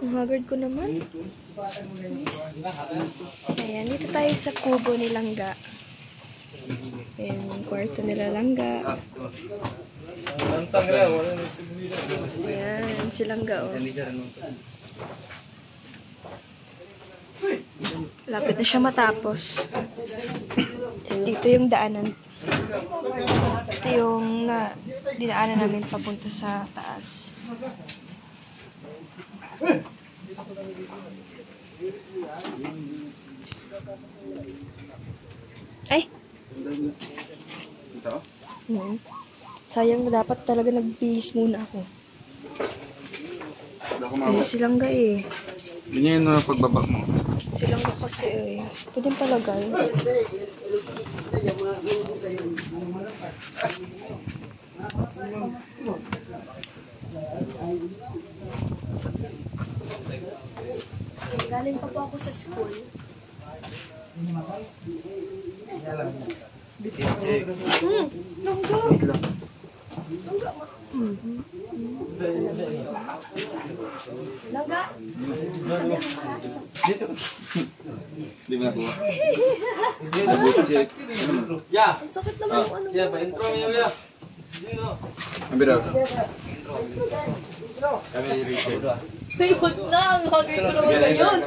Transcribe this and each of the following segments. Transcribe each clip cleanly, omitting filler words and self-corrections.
Ang haggard ko naman. Ayan, dito tayo sa kubo ni Langga. Ayan, yung kwarto nila Langga. Ayan, si Langga, oh. Lapit na siya matapos. Dito yung daanan. Ito yung dinaanan namin papunta sa taas. Ay! Sayang na dapat talaga nag-bihis muna ako. Hindi silang ga eh. Ganyan na pagbaba mo. Silang ga kasi eh. Pwede palagay. Galing pa po ako sa school. BTS check. Langga! Langga! Dito. Di ba nakuha? BTS check. Ang sakit naman yung ano. Ya, pa-intro mo ya. Sino? Ambira. Kami ni Richard. Ayun na! Ang hagay ko naman ngayon!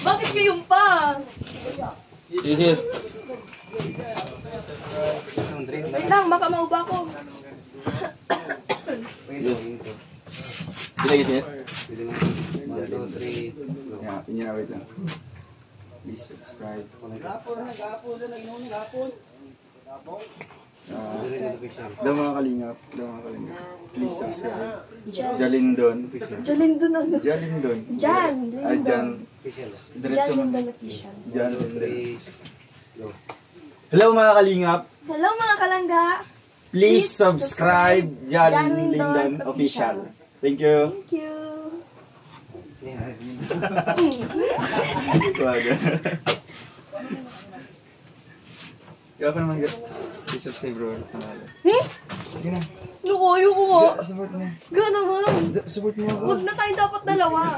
Bakit kayong pa? Sige. Wait lang, baka mauba ko. Sige. Sila gitu ya. 1, 2, 3. Ya, wait lang. Please subscribe. Daw mga kalingap. Please subscribe. Jalindon. Jalindon ano? Jalindon. Jan! Jan. Jalindon official. Jan. Hello mga kalingap. Hello mga kalangga! Please subscribe Jalindon official. Thank you. Thank you! Kaya pa naman please subscribe bro. Sige na. Naku, ayoko nga. Support mo. Gano'n naman. Support mo ako. Huwag na tayong dapat dalawa.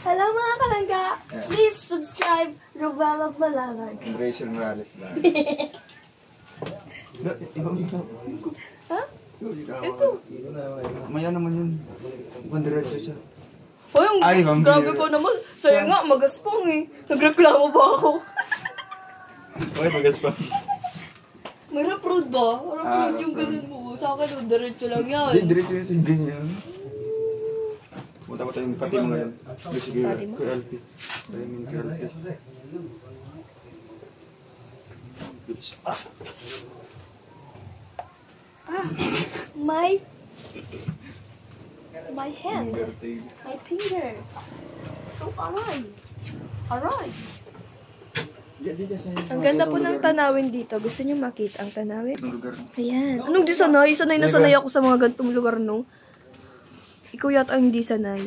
Hello mga kalangga! Please subscribe Rovella Malalag. Rachel Morales ba? Ha? Ito. Maya naman yun. Pandiretso siya. Ay, grabe ko naman. Sa'yo nga, magaspong eh. Nagreklamo ba ako? Okay, magaspang. May road ba? Road yung ganun mo. Sa akin, diretso lang yan. Diretso yun sa ganyan. Punta pa tayong pati mo ngayon. Sige, Kuya Alpit. Kuya Alpit. My hand. My finger. So, aray. Aray. Ang ganda po ng tanawin dito. Gusto niyo makita ang tanawin? Ayan. Anong di sanay? Sanay na sanay ako sa mga gantong lugar, no? Ikaw yata ang hindi sanay.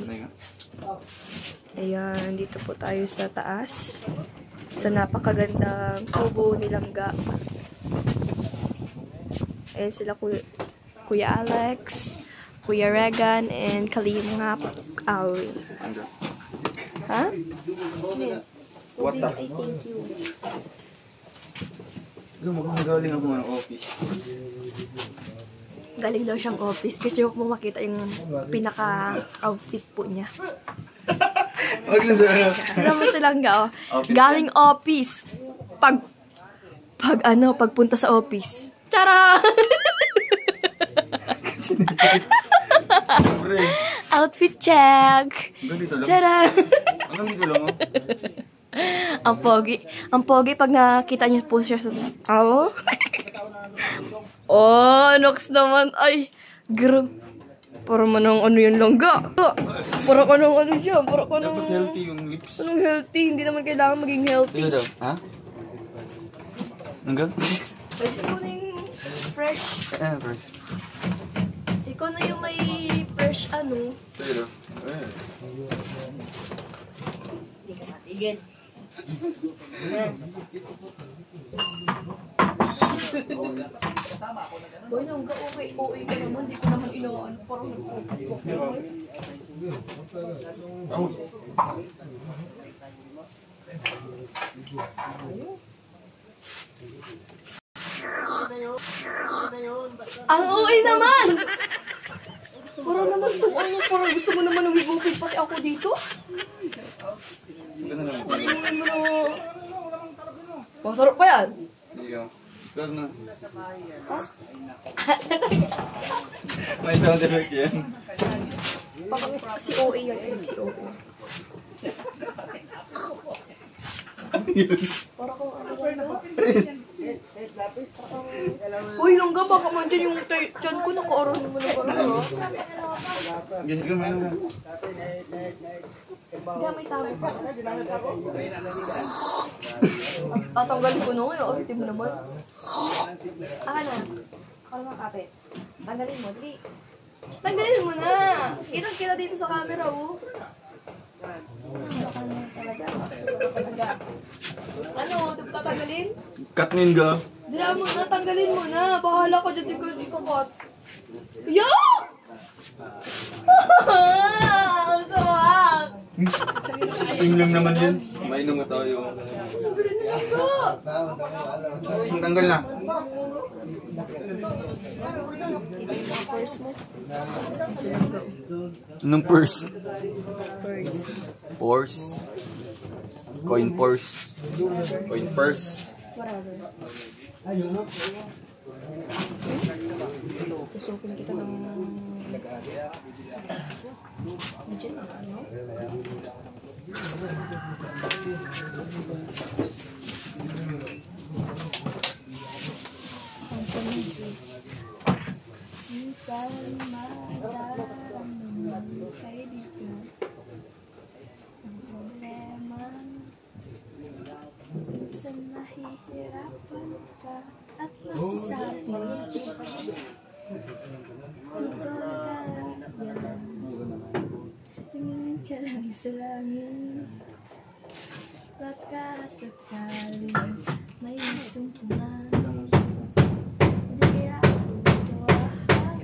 Ayan. Dito po tayo sa taas. Sa napakagandang kubo ni Langga. Ayan sila Kuya Alex, Kuya Regan, and Kalingap Awi. Ha? What the? Galing ako ng office. Galing daw siyang office. Gusto mo makita yung pinaka-outfit po niya. Wag na sa ano. Alam mo silang galing office. Pagpunta sa office. Tara! Outfit check! Tara! Hanggang dito lang, oh. Ang pogi pag nakita niyo po siya sa... Oh, Nox naman. Ay, grab. Para manang ano yun Langga. Para ka nang ano dyan. Para ka nang... Dapat healthy yung lips. Anong healthy? Hindi naman kailangan maging healthy. Ito daw, ha? Hanggang? Pwede ko na yung fresh. Fresh. Ikaw na yung may fresh ano. Ito daw. Hindi ka matigil. Boy, nang okay ka naman. Di ko naman inawan. Parang nagpupok naman. Ang okay naman! Parang naman itong ano, parang gusto mo naman umibukid pati ako dito? Ganda naman. Ano mo na... Masarap pa yan? Hindi ka. Ikaw na. May sound effect yan. Si OA yan, si OA. Para kung ano yan, no? Uy, langga, baka man dyan yung tiyan ko, naka-oran mo na parang, ha? Sige, may naman. Hindi, may tama pa. Tatanggalin ko na ngayon, ultim naman. Aka na. Para makapit. Tanggalin mo, dali. Tanggalin mo na! Kitang-kita dito sa camera, oh. Ano, tatanggalin? Katnin ka. Dila mo na, tanggalin mo na. Bahala ko dyan, di ko cut. Yo! Ang sawak! Sing lang naman yan. Mainom nga tayo. Tanggalin na lang ka. Ang tanggal na. Ito yung purse mo. Anong purse? Purse. Coin purse. Coin purse. Whatever. Tusupin kita ng... Diyan, ano? Minsan madaramdaman kaibigan ang problema. Minsan nahihirapan ka at masasabing tingin ka lang sa langit. Baka sakaling may sumpungan. Hindi ako tawahan.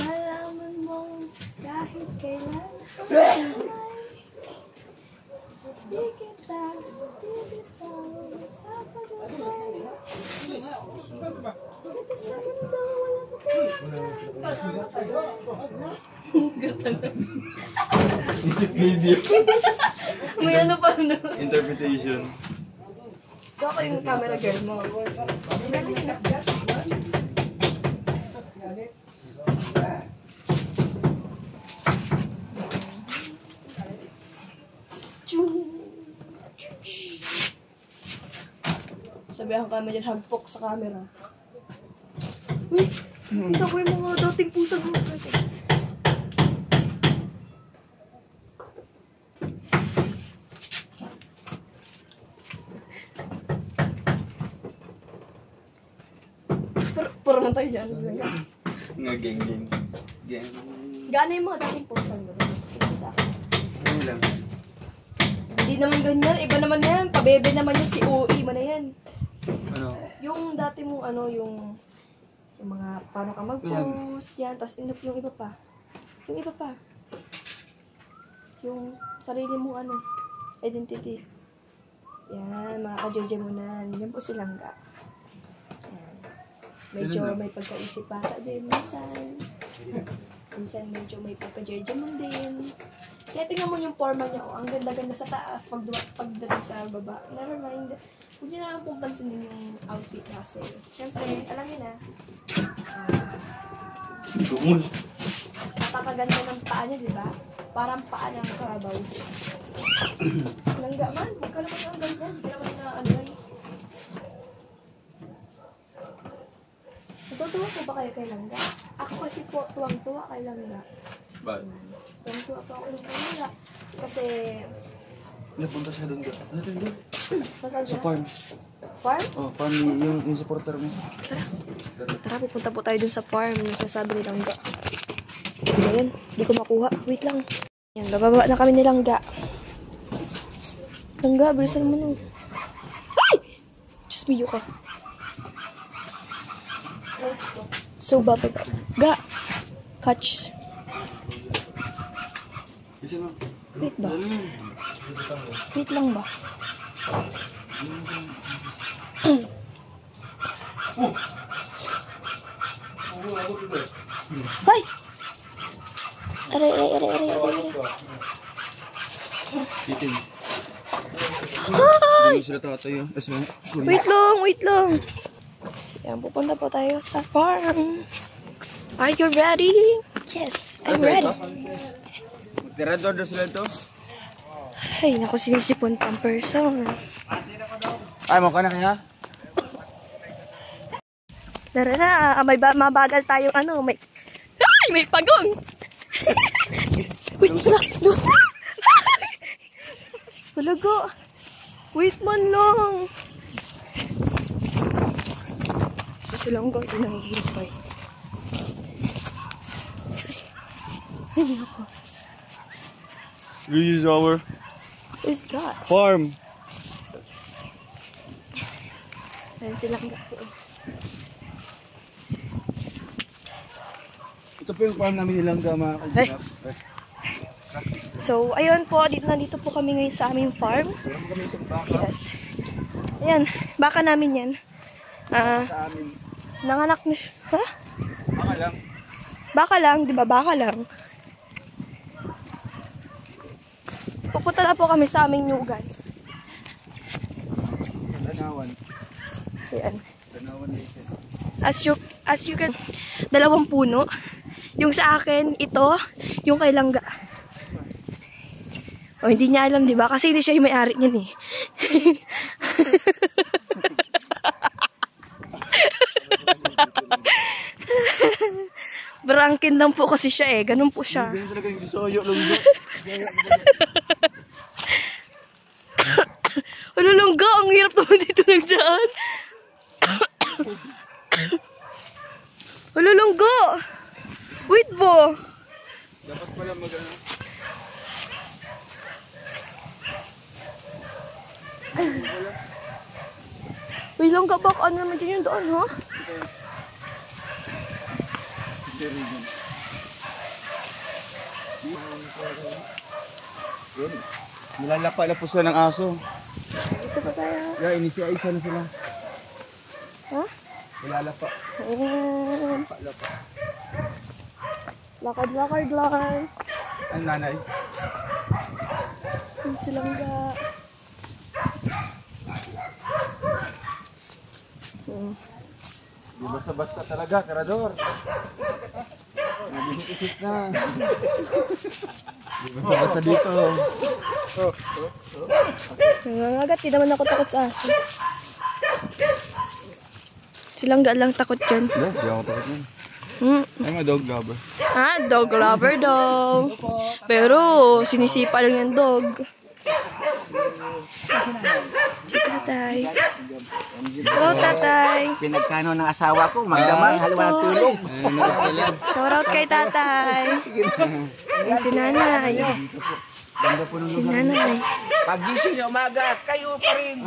Malaman mo kahit kailan di kita sa pagkakay. Ito sa mundo walang Music video. may ano pa na. Interpretation. So ako yung camera girl mo. Sabihan kami dyan, hagpok sa camera. Uy! Ito ko yung mga dating pusag mo. Puro man tayo dyan. Nga geng. Geng. Gana yung mga dating pusag mo. Ito sa akin. Ano lang. Hindi naman ganyan. Iba naman yan. Pabebe naman yan si OE. Iba na yan. Ano? Yung dati mong ano, yung mga paano ka mag-post, yan. Tapos yung iba pa. Yung iba pa. Yung sarili mong ano, identity. Yan, mga ka-JJ mo na. Yan po si Langga. Yan. Medyo may pagkaisip bata din minsan. Minsan medyo may pagka-JJ mo din. Kaya tingnan mo yung forma niya, oh, ang ganda-ganda sa taas, pagdating sa baba. Never mind. Huwag niyo na lang pong pansinin yung outfit kasi. Siyempre, alam niyo na. Dumul. Napakaganda ng paa niya, di ba? Parang paa ng Carabaos. Langga man, huwag ka naman ang ganyan. Hindi ka naman na ano yan. Natutuwa po ba kayo kay Langga? Ako kasi po, tuwang-tuwa kay Langga. Bakit? Tuwang-tuwa po ako ng Langga. Kasi, Napunta siya doon ka. Ano doon? nasaan siya? Sa farm. Farm? Oh, farm yung supporter mo. Tara, pupunta po tayo dun sa farm. Nasasabi ni Langga. Ayan, di ko makuha. Wait lang. Yan, bababa na kami ni Langga. Langga, bilisan mo nun. Ay! Miyo ka. So, babay ka. Ga. Catch. Isa na. Wait ba? Wait lang ba? Hoy! Aray. Siting. Hoy! Hindi sila tatayo. Wait lang. Yan, pupunta po tayo sa farm. Are you ready? Yes, I'm ready. Tirador na sila ito. Ay, naku, sinisipon pang person. Ay, mo ka na kaya? Tara na, mabagal tayong ano, may... Ay, may pagong! Wait, lusa! Hulago! Wait man lang! Sa silanggo, ito nanghihirap tayo. Ay, naku. This is our What is that? farm. Ayan silanggo. Ito po yung farm namin nilang mga kagilap. So, ayun po, nandito po kami ngayon sa aming farm. Meron kami isang baka Yes. Ayan, baka namin yan. sa amin. Nanganak na siya. Ha? Baka lang. Baka lang, di ba? Baka lang. Pupunta na po kami sa aming nyugan. Tanawan. Ayan. Tanawan nation. As you can, 2 puno. Yung sa akin, ito, yung kay Langga. O, hindi niya alam, di ba? Kasi hindi siya yung may-ari niyan eh. Brangkin lang po kasi siya eh. Ganun po siya. Ganyan talaga yung disoyo lunggo. Ano Langga? Ang hirap naman dito nagdaan. Ano Langga? Wait po. Dapat pala mag-ano. Wait Langga, bak ano naman dyan yung doon, ha? Yun. Nilalapa-lapa sila ng aso. Ito pa tayo. Yeah, inisiaisa na sila. Ha? Nilalapa. Ayan. Lapa. Lakad lang. Ang nanay. Yung silangga. Di basta-basta talaga, karador. Nabisit-isit na. Di basta-basta dito. Nangangagat, di naman ako takot sa aso. Silangga lang takot dyan. Hindi, di ako takot nun. I'm a dog lover. Ah, dog lover daw. Pero, sinisipa lang yung dog. Si tatay. Hello, tatay. Pinagkano ng asawa ko, magdamang haliwa ng tulog. Shoutout kay tatay. Eh, si nanay. Si nanay. Pagising niya umaga, kayo pa rin.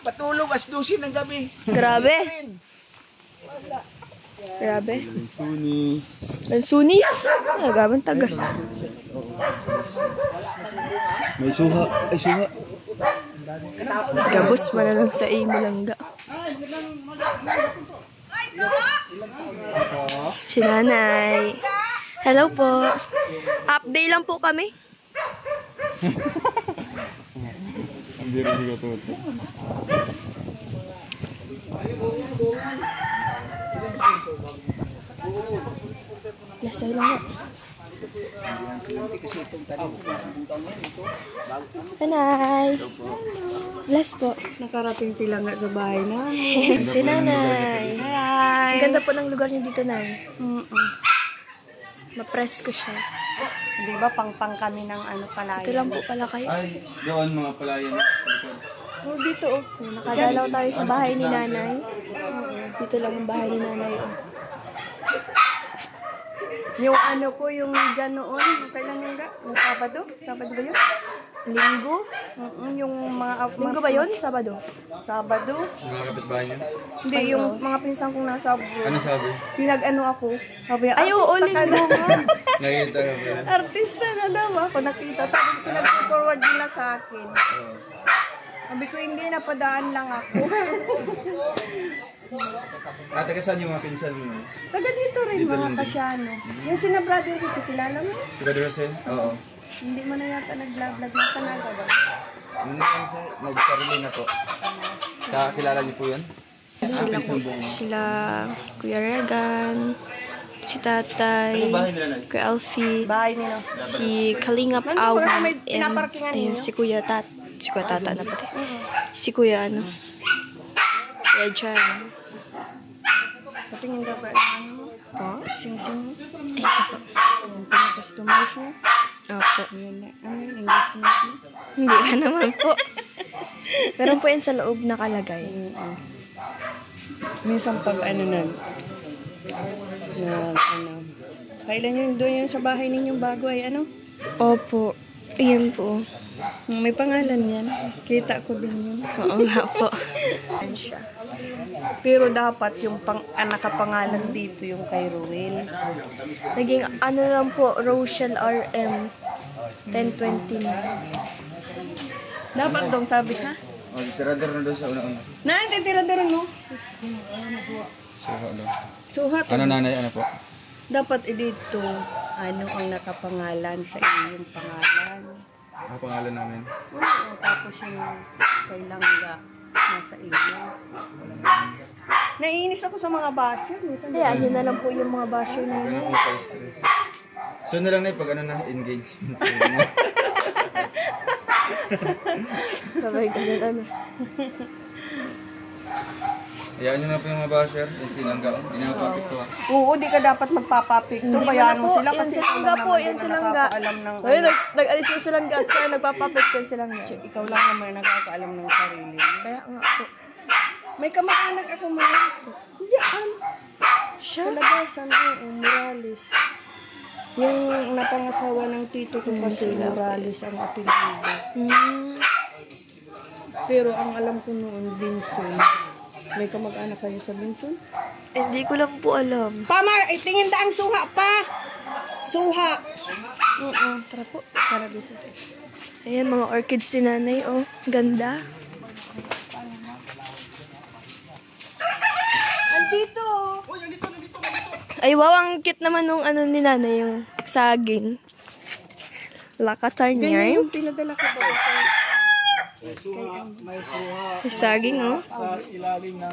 Patulog, as 12 ng gabi. Grabe. Grabe. Sunis. Lansunis. Ah, gabang tagas. May suha. Ay, suha. Gabos man na lang sa imo langga. Si nanay. Hello po. Update lang po kami. Hindi rin siya tuto. Lasay lang po. Nanay. Bless po. Nakarating sila nga sa bahay namin. Si nanay. Hi! Ang ganda po ng lugar niyo dito, nay. Ma-press ko siya. Di ba pang-pang kami ng ano pala Ito lang po pala kayo. Ay, doon mga palayan. Oh, dito oh. Nakadalaw tayo sa bahay ni nanay. Dito lang ang bahay ni nanay. Oh. Yung ano ko, yung dyan noon, kailan yung ga? Yung Sabado? Sabado ba yun? Linggo? Yung mga... Linggo ba yun? Sabado? Sabado? Mga kapitbahay niya. Hindi, yung mga pinsan kong nasa abroad. Ano sabi? Pinag-ano ako. Sabi niya, Ay, oo, artista ka linggo na. nga. Nakikita ka ba? Artista na daw ako, nakita. Tapos pinag-forward nila sa akin. Sabi ko, hindi, napadaan lang ako. Ate, saan yung mga pinsan mo? Taga dito rin, Dito rin mga din. kasyano. Yung sina brother ko, si kilala mo? Si Brother Jose? Oo. Hindi mo na yata nag-vlog na Canada ba? Ano na yan siya? Nag-sarili na po. Kakilala niyo po yan? Ah, pinsan buong. Sila Kuya Regan, si Tatay, Ano bahay nila na? Kuya Alfie, Bahay nila. si Kalingap Nandun Aw, pa may and pinaparkingan ayun, ninyo? si Kuya Tata na pati. Si Kuya ano? Kuya Jan. Patingin ka ba? Ano mo? Oh? Sing-sing mo? Yung pinakustomize mo? Opo. Yun na. Ano yun? Engagement mo? Hindi ka naman po. Meron po yan sa loob nakalagay. Minsan pag ano kailan yun doon yun sa bahay ninyong bago ay ano? Opo. Iyan po. May pangalan yan. Kita ko din yun. Oo nga po. Yan siya. Pero dapat yung nakapangalan dito yung kay Ruel. Naging ano lang po, Rochelle RM 1029. Dapat dong sabi ha? Oh, tirador na doon sa una-una. Titira mo. So, ano? Suhat. Ano nanay? Ano po? Dapat dito ano ang nakapangalan sa iyong pangalan. Ano pangalan namin? Oo, tapos yung kay Langga nasa iyo. Naiinis ako sa mga basher. Kaya yun na lang po yung mga basher na yun. Stress. So na lang na pag ano na, engagement. Sabay ganun ano. Hayaan nyo na po yung mga basher. Yung silang gaon. Hindi na mapapit ko ah. Oo, di ka dapat magpapapicto. Bayaan mo sila Yan kasi silangga po, yan silangga. nakakaalam ng Ayun, nag-alis yung silangga. Kaya nagpapapit yan silangga. ikaw lang naman nakakaalam ng sarili mo. Kaya nga po. May kamag-anak ako mga. Yan. Siya? Sa labasan, Morales. Yung napangasawa ng tito ko kasi Morales ang apelido. Hmm. Pero ang alam ko noon, Binson. May kamag-anak kayo sa Binson? Hindi ko lang po alam. Pama, tingin daang suha pa. Suha. Tara po. Para dito. Ayan, mga orchids ni nanay, oh. Ganda. Andito. Ay, wow, ang cute naman nung ano ni nanay, yung saging. Lakatar Ganyan niya. yung pinadala ko ba? Yung saging, oh.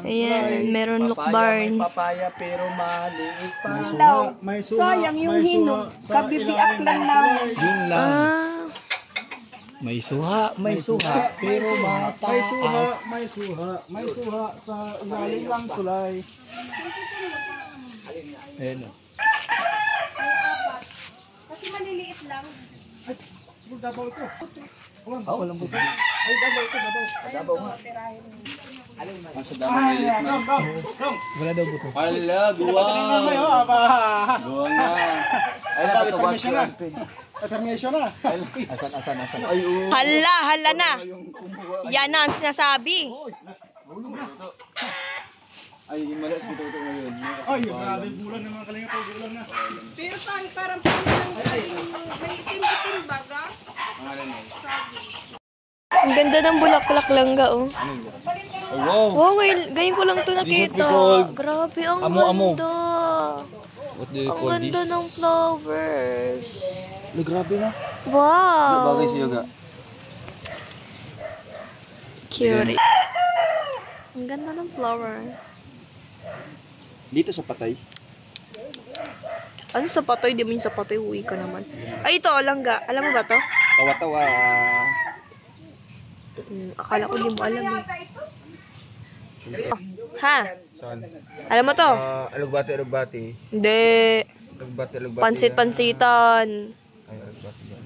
Ayan, meron look barn. Papaya pero maliit pa. Sayang yung hinog. Kabibiak lang naman. Yun lang. Ah, May suha, pero mataas. May suha sa ilalim ng tulay. Ayan o. Kasi maliliit lang. Dabaw ito. Ah, walang buto. Ay, dabaw ito, dabaw. Dabaw nga. Nasa dami lilit na. Wala daw buto. Hala, Ay, guwang! aba. Guwang na. Ay, napatawas ko yan. Determination na. Asan. Ay, oo. hala na. Yan na ang sinasabi. Ay, malas dito ito ngayon. Ay, grabe bulan ng mga kalinga po, bulan na. Pero saan parang may itim-itim baga? Pangalan mo. Ang ganda ng bulaklak langga, oh. Ano yun? Ay, wow! Wow, ngayon ko lang ito nakita. Grabe, ang Amo-amo. ganda. What do you Ang call ganda this? ng flowers. Ay, grabe na. Wow. Bagay sa yoga. Cute. Ang ganda ng flower. Dito sa patay. Ano sa patoy? Di mo yung sa patoy. Uwi ka naman. Ay, ito, langga. Alam mo ba to? Tawa-tawa. Akala ko di mo alam eh. Ha? Saan? Alam mo to? Alugbati. Hindi. Alugbati. Pansit-pansitan. Ay, alugbati yan.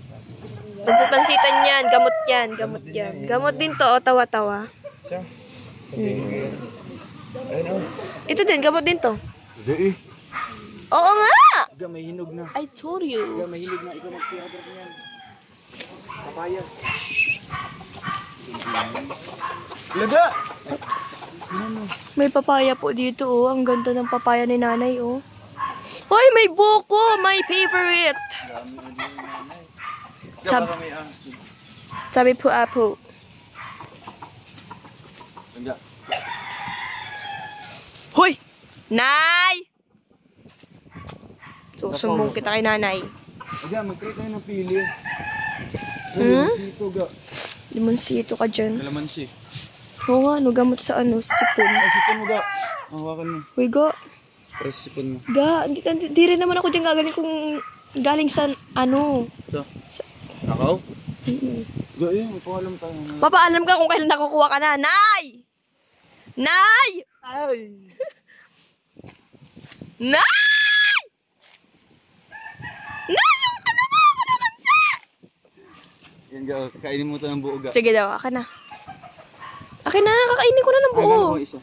Pansit-pansitan yan. Gamot yan. Gamot yan. Gamot din to, o tawa-tawa. Siya? Sabihin mo yan. Ayun, oh. Ito din, gamot din to. Hindi eh. Oo nga! Iga, may hinog na. I told you. Iga, may hinog na. Ikaw mag-tirador na yan. Papaya. Laga! May papaya po dito, oh. Ang ganda ng papaya ni nanay, oh. Hoy, may buko! My favorite! Sabi po, Apo. Laga. Hoy! Nay! Susumbong kita kay nanay. Laga, mag-create tayo ng pili. Hmm? Dito, ga. Limonsito ka dyan. Kalamansi. Oo nga, no, gamot sa ano, sipon. Ay, sipon mo, ga. Hawakan mo. Uy, ga. Para sa sipon mo. Ga, di rin naman ako dyan gagaling kung galing sa ano. Ito. Nakaw? Mm-mm. Ga, yun. Paalam tayo. Papaalam ka kung kailan nakukuha ka na. Nay! Nay! Ay! Nay! Nay! Yung ano mo! Kalamansi! Yan, ga. Kainin mo ito ng buo, ga. Sige daw, akin na. Akin na, kakainin ko na ng buo. Ay, isa.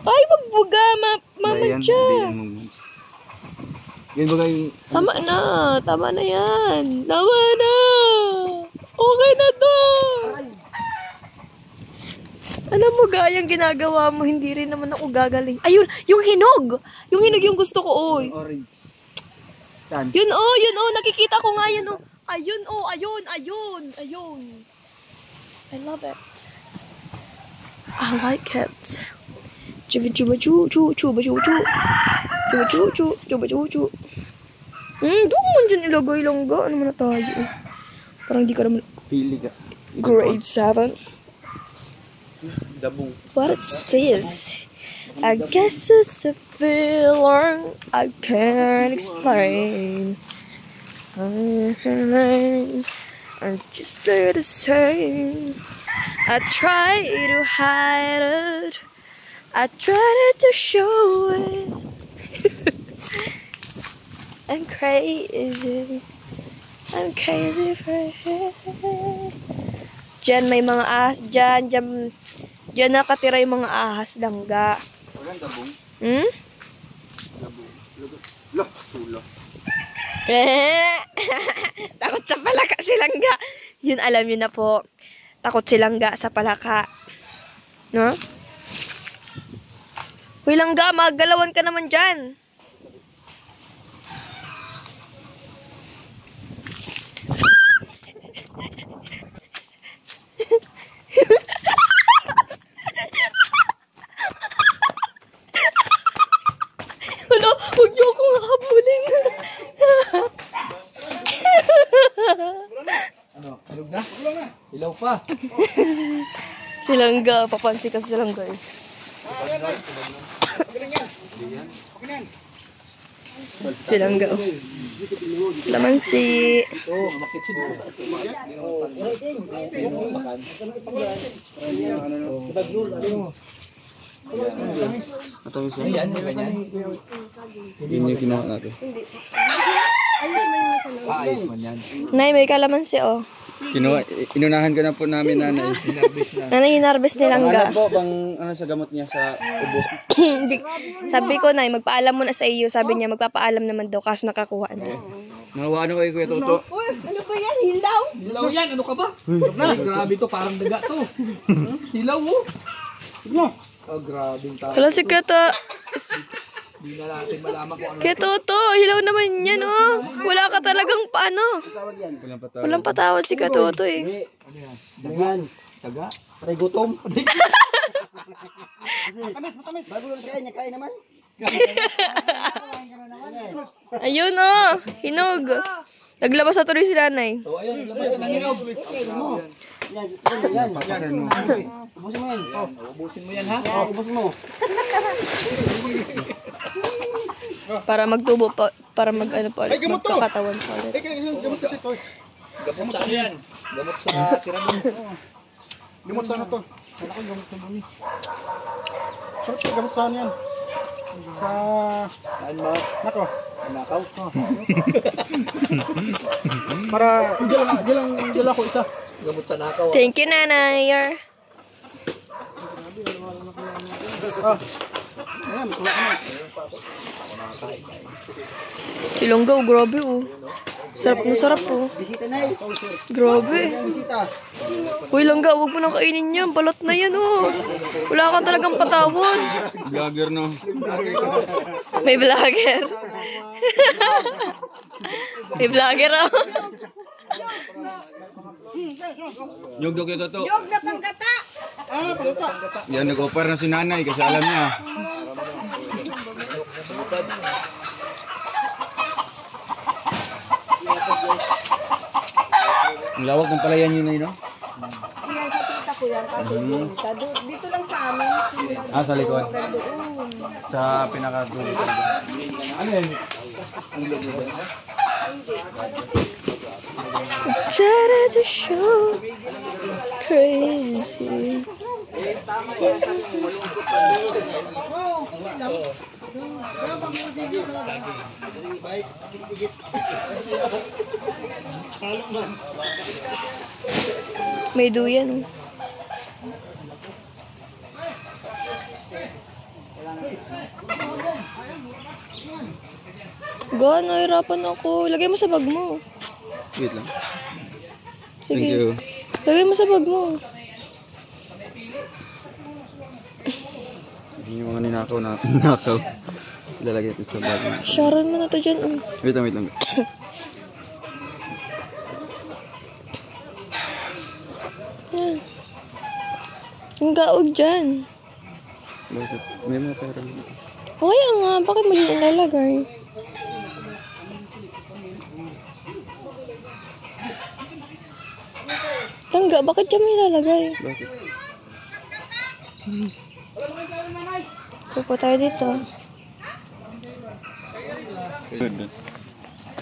Ay, wag buga, mama Yan, dyan. yan ba yung... Tama na yan. Tama na. Okay na to. Alam mo, ga, yung ginagawa mo, hindi rin naman ako gagaling. Ayun, yung hinog. Yung hinog yung gusto ko, oy. Orange. Tan. Yun, oh, nakikita ko nga yun, oh. Ayun, oh, ayun. I love it. I like it. Doon mo dyan ilagay lang ga. Ano na tayo? Parang di ka naman Pili, ga. grade 7. Dabong. What's this? I guess it's a feeling I can't explain. I'm just there the same. I try to hide it. I tried to show it. I'm crazy. I'm crazy for it. Diyan may mga ahas dyan. Diyan nakatira yung mga ahas langga. Walang dabong. Hmm? Dabong. Look, sulo. Takot sa palaka si langga. Yun alam yun na po. Takot si langga sa palaka. No? Uy langga, magalawan ka naman dyan. Wala, huwag niyo akong habulin. Ano? Tulog na? Ilaw pa. Silangga, papansin ka sa silangga eh. Silangga oh. Lamansi. Ito, makit siya dito. Matamis yan. Ayan, yung ganyan. Yun yung kinuha natin. Ayos man yan. Nay, may kalamansi oh. Inunahan ka na po namin, nanay. Hinarbis na. Nanay, hinarvest ni langga. Ano po bang ano sa gamot niya sa ubo? Sabi ko, Nay, magpaalam muna sa iyo. Sabi niya, magpapaalam naman daw kaso nakakuha na. Nawa ano kay Kuya Toto? Ano ba yan? Hilaw? Hilaw yan, ano ka ba? Ay, grabe to, parang daga to. Hilaw oh. Oh, grabe yung tao. Hala si Kata. Hindi na natin malaman kung ano. Kaya Toto, hilaw naman yan oh. Wala ka talagang paano. Walang patawad. Walang patawad si Katoto eh. Ano yan? Ganyan. Daga? Patay gutom. Matamis. Bago lang kain niya, kain naman. Ayun oh, hinog. Naglabas na tuloy si nanay. So, ayun, labas na ng hinog. Yan. Papasan mo. Ubusin mo yan. Ubusin mo yan ha? Ubusin mo. Para magtubo pa, para mag ano pa ulit, magpakatawan pa ulit. Gamot kasi to. Gamot sa ano yan? Gamot sa tirabon. Gamot sa ano to? Wala ko gamot sa mami. Sarap siya, gamot sa ano yan? Sa... Saan ba? Nako. Nakaw? Para... Diyan ako isa. Gamot sa nakaw. Thank you, nanay. Ah. Yan, wala ka na. Silongga, oh, grabe oh. Sarap na sarap oh. Grabe. Uy, langga, huwag mo nang kainin yan. Balat na yan oh. Wala ka talagang patawad. Vlogger no. May vlogger. May vlogger oh. Yog ito to. Yog na panggata. Yan, nag-offer na si nanay kasi alam niya. Ang lawak ng palayan yun na yun, no? Yan sa tita ko yan. Dito lang sa amin. Ah, sa likod. Sa pinaka-dulo. Ano yan? Try to show crazy. May duyan. Go, nahirapan ako. Lagay mo sa bag mo. Wait lang. Sige. Thank you. Lagay mo sa bag mo. Yung mga ninakaw. Ilalagay ito sa bag. Sharon mo na to dyan. Oh. Wait lang. Yan. Ang gaog dyan. Bakit? May mga pera dito. Okay nga, bakit mo dyan ilalagay? Tangga, bakit dyan mo ilalagay? Bakit? Pupo tayo dito. Good.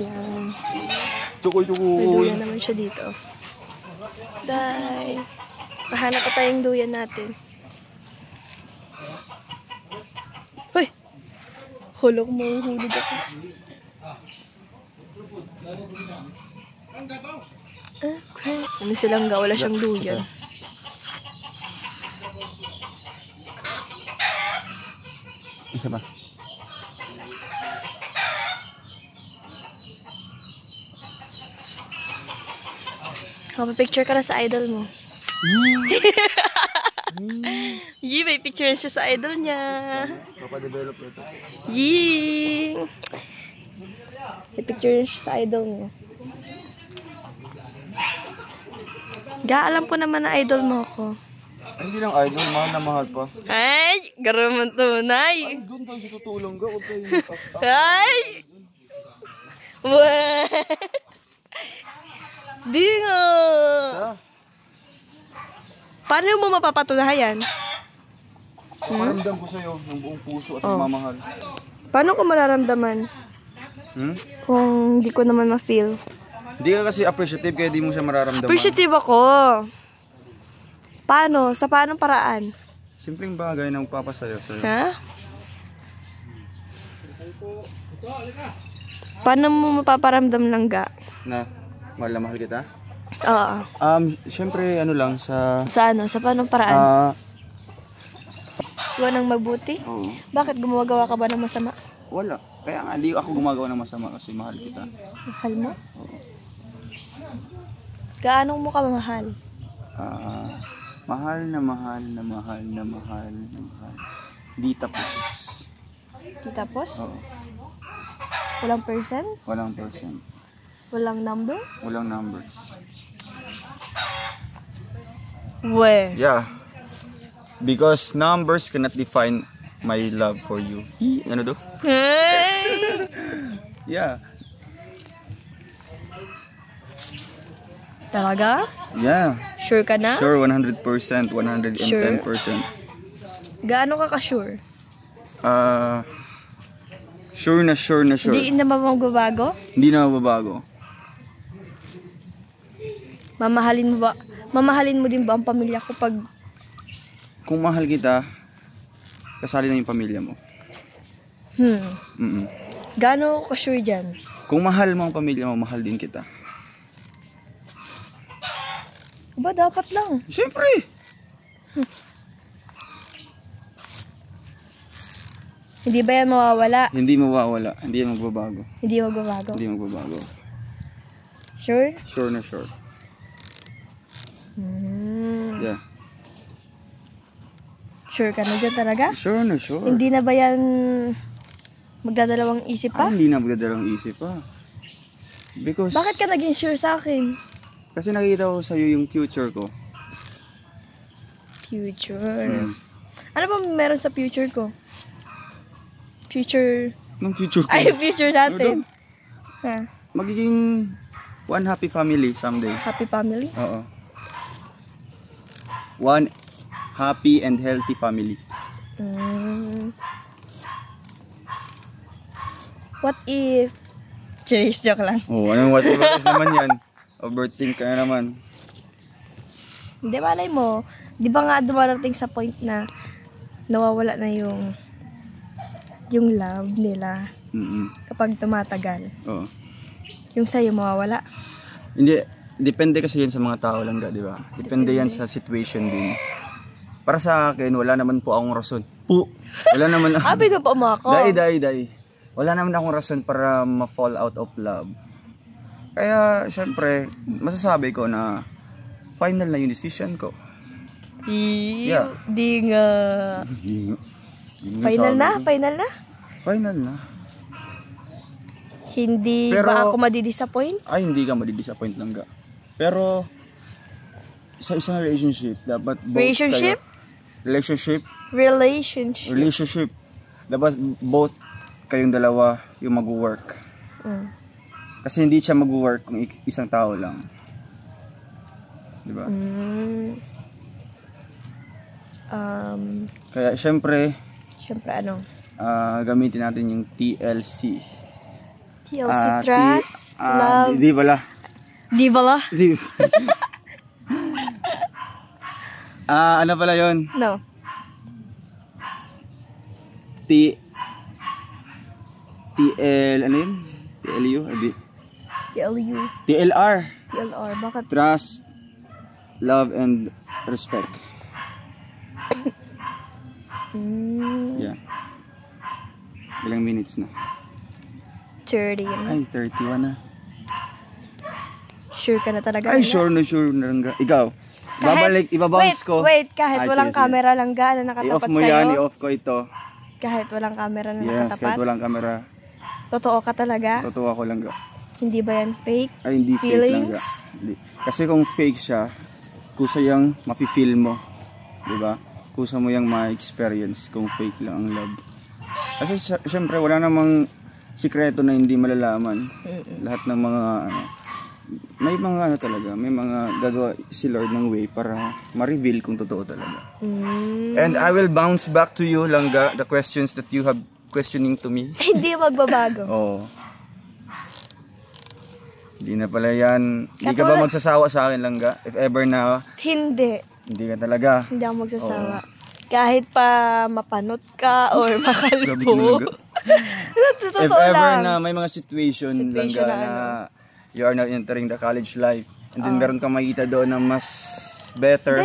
Yan. Tukoy. May duyan naman siya dito. Bye. Pahanap pa tayong duyan natin. Hoy! Hulog mo, hulog ako. Okay. Ano silang ga? Wala siyang duyan. Isa ba? Picture ka na sa idol mo. Yee, may picture siya sa idol niya. Papadevelop ito. Yee! May picture siya sa idol niya. Alam ko naman na idol mo ako. Ay, hindi lang idol, mahal na mahal pa. Ay! Garaman tunay! Doon tayo sa tutulong ka, huwag tayo. Ay! Wah! Di nga! Paano mo mapapatunayan? Paramdam ko sa'yo ng buong puso at mamahal. Paano ko mararamdaman kung di ko naman ma-feel? Hindi ka kasi appreciative kaya di mo siya mararamdaman. Appreciative ako. Paano? Sa paanong paraan? Simpleng bagay na magpapasayo sa'yo. Ha? Paano mo mapaparamdam lang ga? Na, mahal na mahal kita? Oo. Siyempre, ano lang, sa... Sa ano? Sa paanong paraan? Gawa ng mabuti? Oo. Bakit gumagawa ka ba ng masama? Wala. Kaya nga, di ako gumagawa ng masama kasi mahal kita. Mahal mo? Oo. Gaano mo ka mahal? Mahal na mahal na mahal na mahal na mahal. Di tapos. Di tapos? Oo. Walang percent? Walang percent. Walang number? Walang numbers. We. Yeah. Because numbers cannot define my love for you. Ano do? Hey! Yeah. Talaga? Yeah. Sure ka na? Sure, 100%, 110%. Gaano ka ka-sure? Sure na sure. Hindi na magbabago? Hindi na mababago. Mamahalin mo din ba ang pamilya ko pag... Kung mahal kita, kasali na yung pamilya mo. Gaano ka-sure dyan? Kung mahal mo ang pamilya mo, mahal din kita. Ba, dapat lang. Siyempre! Hindi ba yan mawawala? Hindi mawawala. Hindi yan magbabago. Hindi magbabago. Hindi magbabago. Sure? Sure na sure. Yeah. Sure ka na dyan talaga? Sure na sure. Hindi na ba yan magdadalawang isip pa? Hindi na magdadalang isip pa. Because... Bakit ka naging sure sa akin? Kasi nakikita ko sa'yo yung future ko. Future. Ano ba meron sa future ko? Future... Nung future ko. Ay, future natin. Ano? Ha? Magiging one happy family someday. Happy family? Oo. One happy and healthy family. What if... Chase, joke lang. Oh, anong what if naman yan? Overthink ka na naman. Hindi, malay mo. Di ba nga dumarating sa point na nawawala na yung love nila kapag tumatagal. Oo. Yung sa'yo mawawala. Hindi, depende kasi yan sa mga tao lang, di ba? Depende yan sa situation din. Para sa akin, wala naman po akong rason. Wala naman ako. Abi na pa mo ako. Dai. Wala naman akong rason para ma-fall out of love. Kaya, syempre, masasabi ko na final na yung decision ko. Yeah. Di nga. Final na? Final na. Hindi Pero, ba ako madidisappoint? Ay, hindi ka madidisappoint lang ka. Pero, sa isang relationship, dapat both Relationship? Relationship. Dapat both kayong dalawa yung mag-work. Kasi hindi siya mag-work kung isang tao lang. Diba? Kaya syempre ano? Gamitin natin yung TLC. Trust, love. Di bala. Ano pala yun? No. TL, ano yun? TLU? TLR. Bakit? Trust, love, and respect. Yeah. Ilang minutes na? 30. Ay, 31 na. Sure ka na talaga? Ay, sure na lang. Ikaw, ibabounce ko. Wait, kahit walang sige. camera lang na nakatapat I-off mo sa'yo? yan, i-off ko ito. Kahit walang camera na Yes, nakatapat? kahit walang camera. Totoo ka talaga? Totoo ako lang ga. Hindi ba yan fake? Ay, hindi fake lang ga. Hindi. Kasi kung fake siya, kusa yung mafe-feel mo. Diba? Kusa mo yung ma-experience kung fake lang ang love. Kasi syempre wala namang sikreto na hindi malalaman. Lahat ng mga may mga talaga, may mga gagawa si Lord ng way para ma-reveal kung totoo talaga. And I will bounce back to you, Langga, the questions that you have questioning to me. Hindi magbabago. Oo. Hindi na pala yan. Hindi ka ba magsasawa sa akin, Langga? If ever na... Hindi. Hindi ka talaga. Hindi ako magsasawa. Kahit pa mapanot ka or makalbo. If ever na may mga situation Langga, na you are now entering the college life and then meron kang makita doon na mas better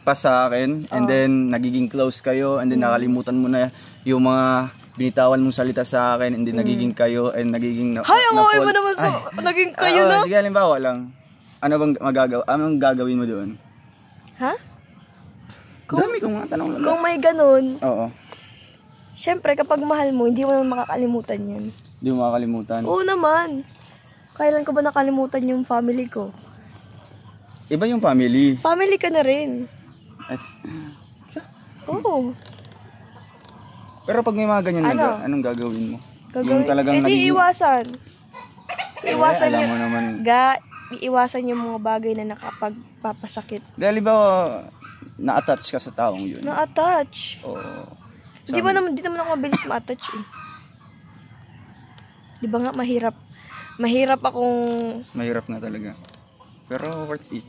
pa sa akin and then nagiging close kayo and then nakalimutan mo na yung mga binitawan mong salita sa akin and then nagiging kayo and nagiging Hay, ang okay mo naman sa naging kayo na. Sige, halimbawa lang. Ano bang magagawa? Anong gagawin mo doon? Ha? Dami kong mga tanong lang. Kung may ganun, oo. syempre kapag mahal mo, hindi mo naman makakalimutan yan. Hindi mo makakalimutan? Oo naman. Kailan ko ba nakalimutan yung family ko? Iba yung family. Family ka na rin. Ay. Oo. Pero pag may mga ganyan anong gagawin mo? Yung talagang nagiging... iwasan. Iwasan alam yung... mo naman. Iwasan yung mga bagay na nakapagpapasakit. Dahil ba na-attach ka sa taong yun? Na-attach. Oo. Di naman ako mabilis ma-attach eh. Di ba nga mahirap? Mahirap nga talaga. Pero worth it.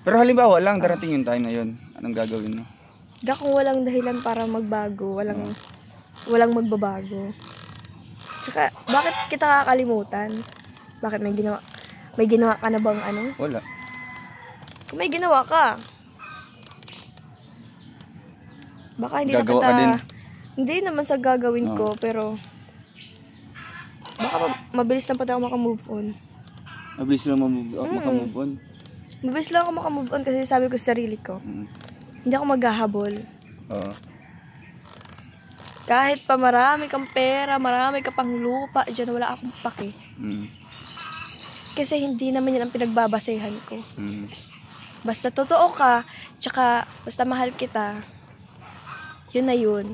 Pero halimbawa lang, darating yung time na yun. Anong gagawin mo? Kung walang dahilan para magbago, walang magbabago. Tsaka, bakit kita kakalimutan? Bakit may ginawa ka na bang ano? Wala. Kung may ginawa ka, baka hindi gagawa na kita, ka din. Hindi naman sa gagawin ko, pero baka mabilis lang pati ako makamove on. Mabilis lang makamove on. Mabilis lang ako makamove on kasi sabi ko sa sarili ko, hindi ako maghahabol. Oo. Kahit pa marami kang pera, marami ka pang lupa, dyan wala akong pake. Kasi hindi naman yan ang pinagbabasehan ko. Basta totoo ka, tsaka basta mahal kita, yun na yun.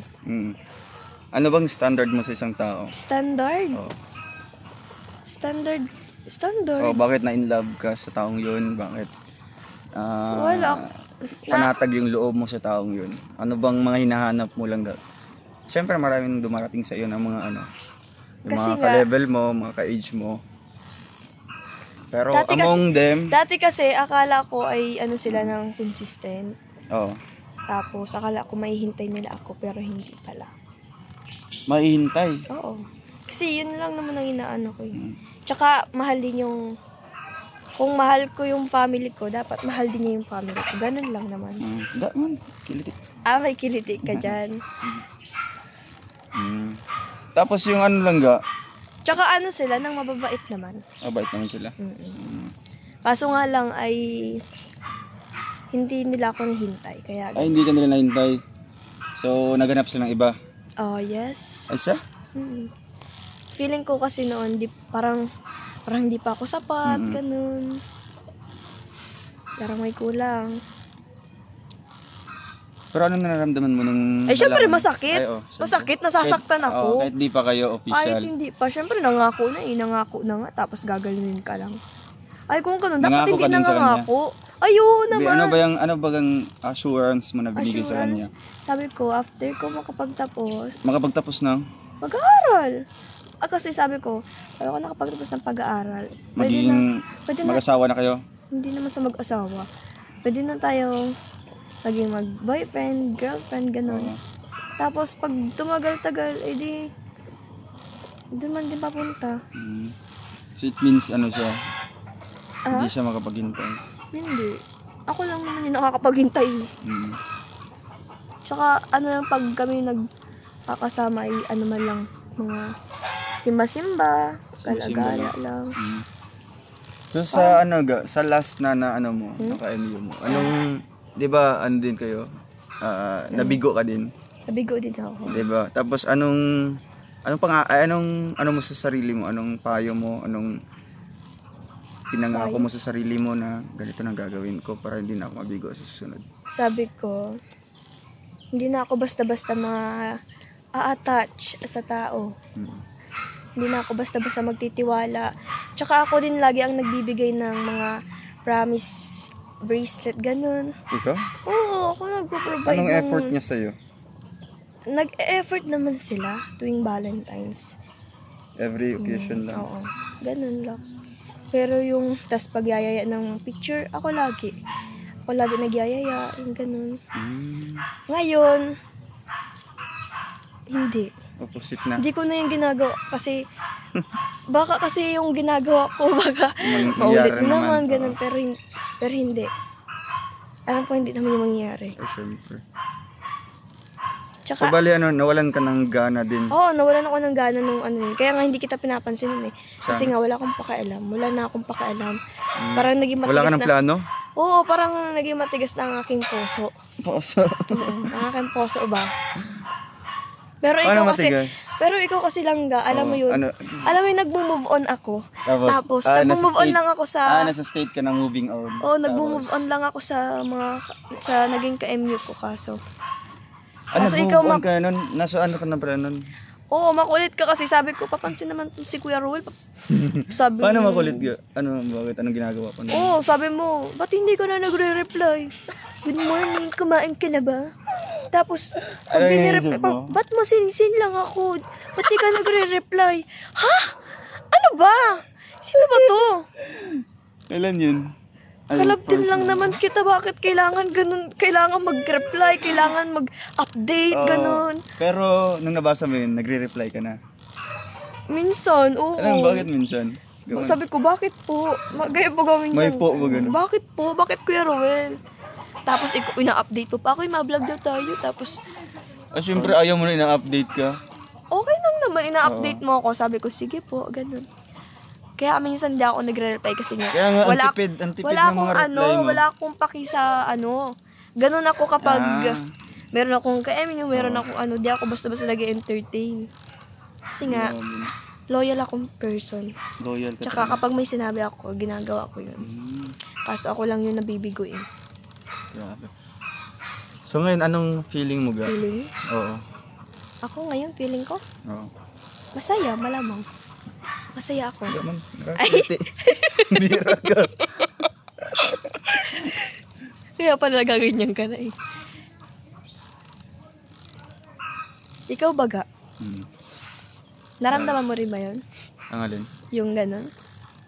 Ano bang standard mo sa isang tao? Standard? Oo. Standard? Oh, bakit na in love ka sa taong yun? Bakit? Wala. Panatag yung loob mo sa taong yun. Ano bang mga hinahanap mo lang? Siyempre maraming dumarating sa iyo ng mga ano, yung Kasi mga ka-level mo, mga ka-age mo. Pero among them, dati kasi akala ko ay ano sila ng consistent. oh, Tapos akala ko mahihintay nila ako pero hindi pala. mahihintay. Oo. Kasi yun lang naman ang inaano ko eh. Tsaka mahal din yung, kung mahal ko yung family ko, dapat mahal din niya yung family ko. Ganun lang naman. Kiliti. May kiliti ka dyan. Tapos yung ano lang ga, Tsaka ano sila, nang mababait naman. mabait naman sila. Kaso nga lang ay hindi nila ako nahintay. Kaya, Ay, hindi ka nila nahintay. So, naghanap silang iba. oh yes. Ay siya? Feeling ko kasi noon, parang hindi pa ako sapat, ganun. Parang may kulang. Pero ano nararamdaman mo nung... Ay, syempre nalaman? masakit. Ay, syempre. Masakit, nasasaktan ako. Kahit di pa kayo official. Kahit hindi pa. Syempre, nangako na nga. Tapos gagalinin ka lang. Ay, kung ganun, dapat Nangako hindi ka din sa nangako. Ayun naman. Ano ba ang assurance mo na binigay sa kanya? Sabi ko, after ko makapagtapos, Makapagtapos ng mag-aaral. Kasi sabi ko nakapagtapos ng pag-aaral. maging pwede na, mag-asawa na kayo? hindi naman sa mag-asawa. Pwede na tayo maging mag-boyfriend, girlfriend, ganun. Tapos, pag tumagal-tagal, edi, doon man din papunta. So it means ano siya? Hindi siya makapaghintay. Hindi. Ako lang naman yung nakakapaghintay. Tsaka, ano lang, pag kami nagkakasama, ay ano man lang, mga simba-simba, gala-gala lang. So sa sa last na ano mo, naka-MU mo, anong, di ba, ano din kayo? Nabigo ka din. Nabigo din ako. Di ba? Tapos ano mo sa sarili mo? Anong payo mo? Anong pinangako mo sa sarili mo na ganito nang gagawin ko para hindi na ako mabigo sa susunod? Sabi ko, hindi na ako basta-basta a-attach sa tao. Hindi na ako basta-basta magtitiwala. Tsaka ako din lagi ang nagbibigay ng mga promise bracelet, ganun. Ikaw? Oo, ako nagpo-provide. Anong effort niya sa'yo? Nag-effort naman sila tuwing Valentine's. Every occasion lang? Oo, ganun lang. Pero yung tas pagyayaya ng picture, ako lagi nagyayaya, yung ganun. Ngayon, hindi. Opposite na. Hindi ko na yung ginagawa kasi baka kasi yung ginagawa ko baka maulit Mangyari naman, naman, ganun, pero hindi. Alam ko hindi naman yung mangyayari. Siyempre. Tsaka, So bali nawalan ka ng gana din. Oo, nawalan ako ng gana nung ano yun. Kaya nga hindi kita pinapansin nun eh. Kasi nga wala akong pakialam. Wala na akong pakialam. Parang naging matigas Wala ka ng plano? Oo, parang naging matigas na ang aking puso. Puso? Ang aking puso ba? Pero Paano ikaw kasi langga, alam mo yun. Alam mo yun, nagmo-move on ako. Tapos nagmo-move on lang ako sa... nasa state ka na moving on. Oo, nagmo-move on lang ako sa naging ka-MU ko kaso. Ikaw ka nun? Nasa ano ka na pala nun? Oo, makulit ka kasi sabi ko, papansin naman si Kuya Ruel. Sabi Paano makulit ka? Bakit? Anong ginagawa ko nun? Oo, sabi mo, ba't hindi ka na nagre-reply? Good morning, kumain ka na ba? Tapos, pag dinireply, ba't mo sinisin lang ako? Ba't di ka nagre-reply? Ha? Ano ba? Sino ba to? Kailan yun? Kalab din lang naman kita, bakit kailangan ganun, kailangan mag-reply, kailangan mag-update, ganun. Pero, nung nabasa mo yun, nagre-reply ka na? Minsan, oo. Bakit minsan? Sabi ko, bakit po? Gaya po gawin May po ba ganun? Bakit po? Bakit Kuya Ruel? Tapos ina-update po pa ako, ma-vlog daw tayo. Tapos, Syempre ayaw mo na ina-update ka. Okay lang naman, ina-update mo ako. Sabi ko, sige po, ganun. Kaya minsan di ako nagre-reply kasi nga. Kaya nga, ang tipid wala ng mga akong reply mo. wala akong paki sa Ganun ako kapag meron akong, meron akong di ako basta-basta nag-entertain. Kasi nga, loyal akong person. Loyal ka. Tsaka kapag may sinabi ako, ginagawa ko yun. Kaso ako lang yung nabibiguin. Grabe. So ngayon, anong feeling mo ga? Feeling? Oo. Ako ngayon, feeling ko, Oo. masaya, malamang. Masaya ako. Gaman. Bira ka. Kaya pala gaganyan ka na eh. Ikaw baga? Naramdaman mo rin ba yun? Ang alin? Yung ganun?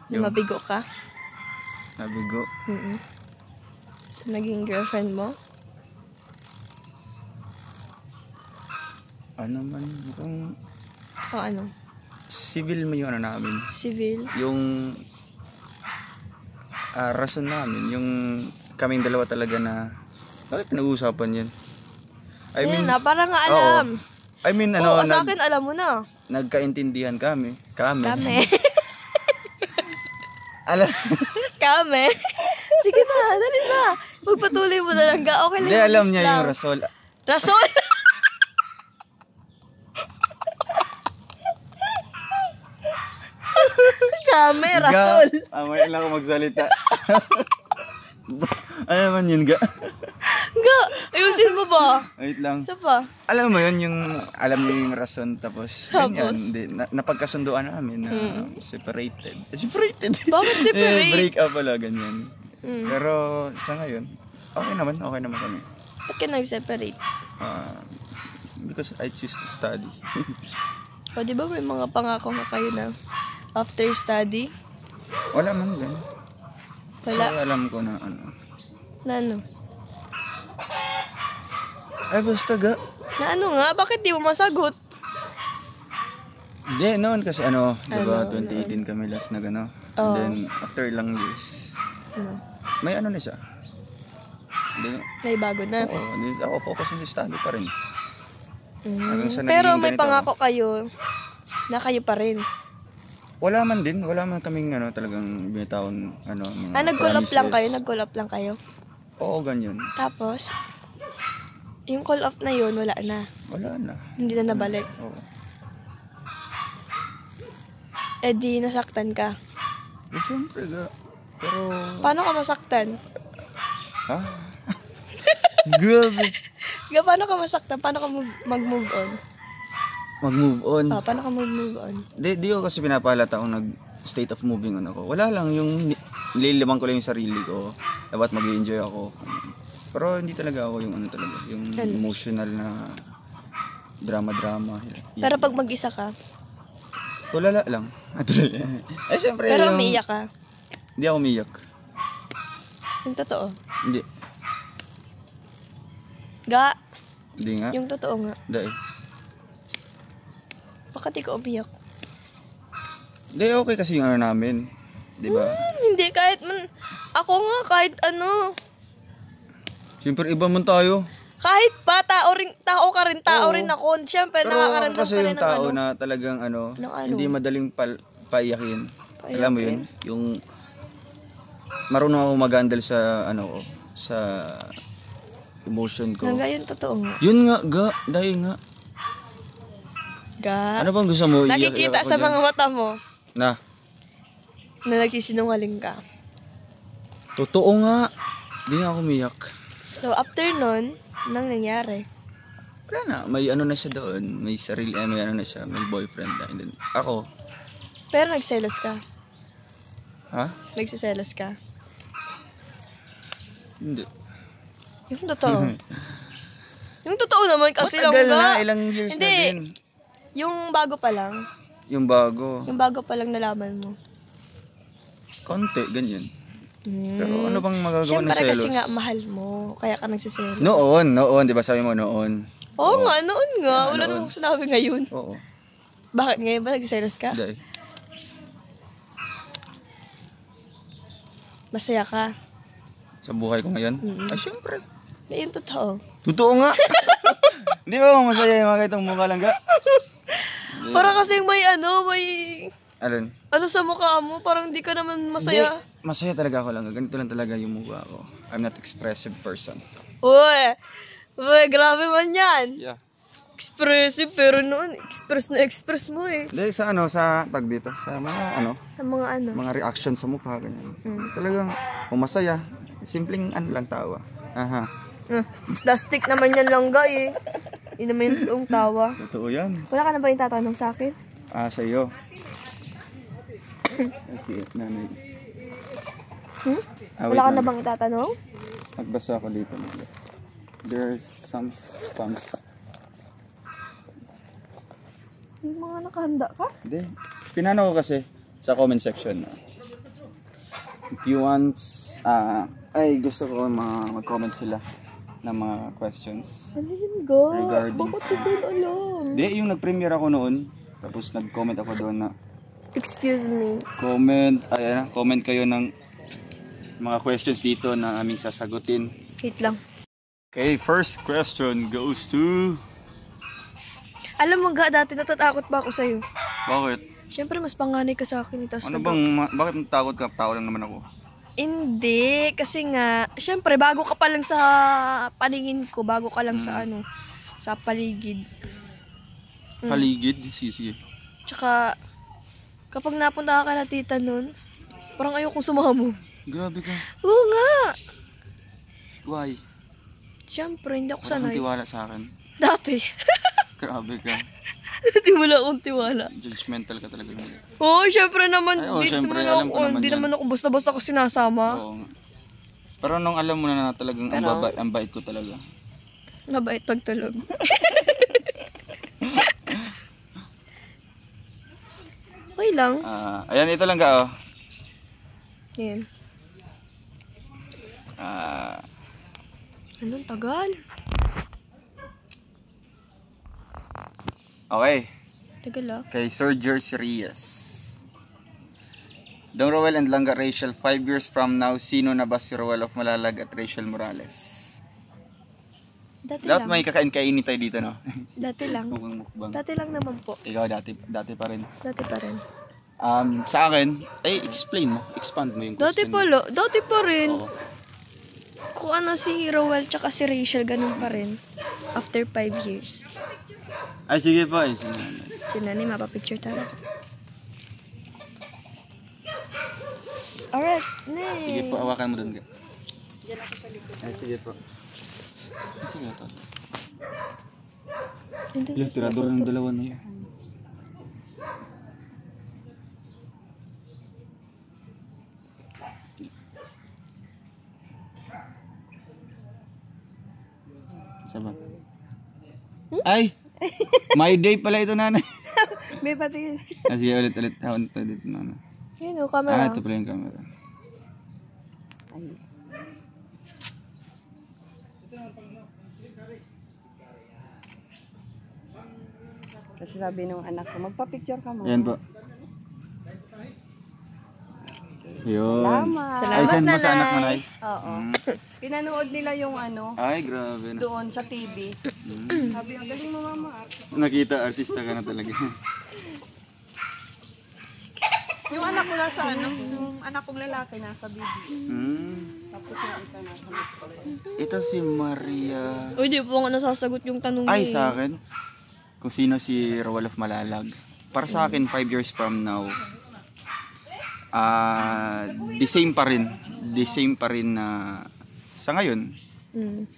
Yung mabigo ka? Nabigo. So, naging girlfriend mo? Ano man, mukhang O ano? civil mo yung namin. Civil? Yung rason namin, yung kaming dalawa talaga na bakit pinag-uusapan yan? Yun na, parang nga alam. Oo, sa akin alam mo na. Nagkaintindihan kami. Kami. Alam. Kami. Sige na, dali na. Magpatuloy mo na lang. Okay lang. Hindi, alam niya yung rasol. Rasol? Kami, rasol. May lang ako magsalita. Ano naman yun, ga? Ga, ayusin mo ba? Wait lang. Isa pa. Alam mo yun, alam niyo yung rason, tapos ganyan. Napagkasunduan namin na separated. Separated? Bakit separate? Break up pala, ganyan. Pero sa ngayon, okay naman kami. Ba't ka nag-separate? Because I choose to study. O, di ba may mga pangako nga kayo na after study? Wala man gan. Wala. Pero alam ko na ano. Na ano? Ay, basta ga. Na ano nga? Bakit di mo masagot? Hindi, noon kasi diba, 2018 kami last na gano. And then, after ilang years, may na siya. Hindi, May bago na. oo, hindi ako focus sa study pa rin. Pero may pangako kayo na kayo pa rin. Wala man kaming talagang binitawan mga Nag-call up lang promises. kayo? Nag-call up lang kayo? Oo, ganyan. Tapos, yung call off na yun, wala na. Wala na. Hindi na nabalik. Oo. Eh di nasaktan ka. Siyempre ga. Pero, Paano ka masaktan? ha? Grabe. Paano ka masaktan? Paano ka mag-move on? Mag-move on. Paano ka mag-move on? Di ko kasi pinapahalata kung nag-state of moving on ako. Wala lang, yung nililiman ko lang yung sarili ko. Dapat mag-enjoy ako. Pero hindi talaga ako yung talaga, yung emotional na drama-drama. Pero pag mag-isa ka, Wala lang. Eh, syempre pero yung... umiiyak ka. Hindi ako umiyak. Yung totoo. Hindi. Hindi nga. Yung totoo nga. Dahil. Bakit ikaw umiyak? Hindi, okay kasi yung namin. Di ba? Hindi, ako nga, kahit ano. Siyempre, iba man tayo. Kahit pa, tao ka rin, tao Oo. rin ako. Siyempre, Pero nakakaramdam kasi ka rin yung ng tao na talagang hindi madaling paiyakin. Alam mo yun? Yung marunong ako mag-handle sa sa emotion ko. Hanggang yun, totoo nga. Yun nga, dahil nga. Ano bang gusto mo? Nakikita sa mga mata mo Na nagsisinungaling ka. totoo nga. Hindi nga ako umiyak. So, after nun, nang nangyari? Wala na. May na siya doon. May sarili, may na siya. May boyfriend na. And then, ako. Pero nagselos ka. Ha? Nagsiselos ka. Hindi. Yung totoo. Yung totoo naman kasi lang Matagal ba? na. Ilang years Hindi. na din. Yung bago pa lang. Yung bago. Yung bago pa lang nalaman mo. Konti, ganyan. Pero ano bang magagawa ng Siyempre selos? kasi nga mahal mo. Kaya ka nagsiselos. Noon. Di ba sabi mo noon? Oo nga, noon nga. Ah, Wala noon. namang sinabi ngayon. Oo. Bakit ngayon ba nagsiselos ka? Dahil. Masaya ka. Sa buhay ko ngayon? Ay, syempre. Yung totoo. Totoo nga. Hindi ba masaya yung mga itong mukha lang ga? Parang kasi may Alin? ano sa mukha mo, parang di ka naman masaya. Hindi, masaya talaga ako lang. Ganito lang talaga yung mukha ko. I'm not expressive person. Uy, grabe man yan. Yeah. Expressive, pero noon, express mo eh. Hindi, sa tag dito. Sa mga Sa mga mga reaction sa mukha, ganyan. Talagang, kung masaya, simpleng lang tawa. Aha. Plastic naman yan langga eh. Yun naman yung toong tawa. Totoo yan. Wala ka na ba yung tatanong sa akin? Sa iyo. Si nanay. Wala ka na bang itatanong? Nagbasa ako dito. There's some. Yung mga nakahanda ka? Hindi. Pinano ko kasi sa comment section. If you want, gusto ko mag-comment sila ng mga questions. Ano yun, God? Regarding Bakit di ko alam? Hindi, yung nag-premiere ako noon. Tapos nag-comment ako doon na Excuse me. comment kayo ng mga questions dito na aming sasagutin. Wait lang. Okay, first question goes to... Alam mo ga, dati natatakot pa ako sa'yo. Bakit? Siyempre, mas panganay ka sa akin. Tas Bakit matakot ka? Tao lang naman ako. Hindi, kasi nga, siyempre, bago ka pa lang sa paningin ko, bago ka lang sa sa paligid. Paligid? Sige. Tsaka, kapag napunta ka na tita nun, parang ayokong sumama mo. Grabe ka. Oo nga! Why? Siyempre, hindi ako Wala kang sanay. tiwala sa akin. Dati. Grabe ka. Hindi wala akong tiwala. Judgmental ka talaga. Oo, siyempre naman. Ay, syempre, alam ko naman Hindi yan. naman ako basta-basta ko sinasama. Oo nga. Pero nung alam mo na talagang ang bait ko talaga. Mabait pagtulog. Okay lang. Ayan, ito lang ka, oh. Yan. Anong tagal? Okay. Tagal ah. Kay Sir Jersey Reyes. Dong Roel and Langga Rachel, 5 years from now, sino na ba si Roel of Malalag at Rachel Morales? Dati Dapat lang. may kakain-kainin tayo dito, no? Dati lang. Mukhang mukbang. Dati lang naman po. Ikaw, dati pa rin. Dati pa rin. Sa akin, explain mo. Expand mo yung question. Dati pa rin. Oo. Kung ano si Roel tsaka si Rachel, ganun pa rin. After 5 years. Ay, sige po. Si Nani, mapapicture tayo. Alright, next. Sige po, hawakan mo doon. Ay, sige po. Sige po. Yung tirador ng dalawa na yun. Sabat. Ay! My day pala ito, nanay. May pati. Sige, ulit. Hawan tayo dito, nanay. Yun o, camera. Ito pala yung camera. Kasi sabi nung anak ko, magpa-picture ka mo. Ayan po. Yun. Salamat. Ay, send mo sa anak mo, nay. Oo. Pinanood nila yung Ay, grabe na. doon sa TV. Sabi, ang galing mo mama. Nakita, artista ka na talaga. Yung anak ko nasa yung anak kong lalaki nasa baby. Tapos yung isa nasa Ito si Maria. Uy, di po nga nasasagot yung tanong Ay, niya. sa akin. Kung sino si Roel of Malalag. Para sa akin, 5 years from now, the same pa rin. The same pa rin na sa ngayon.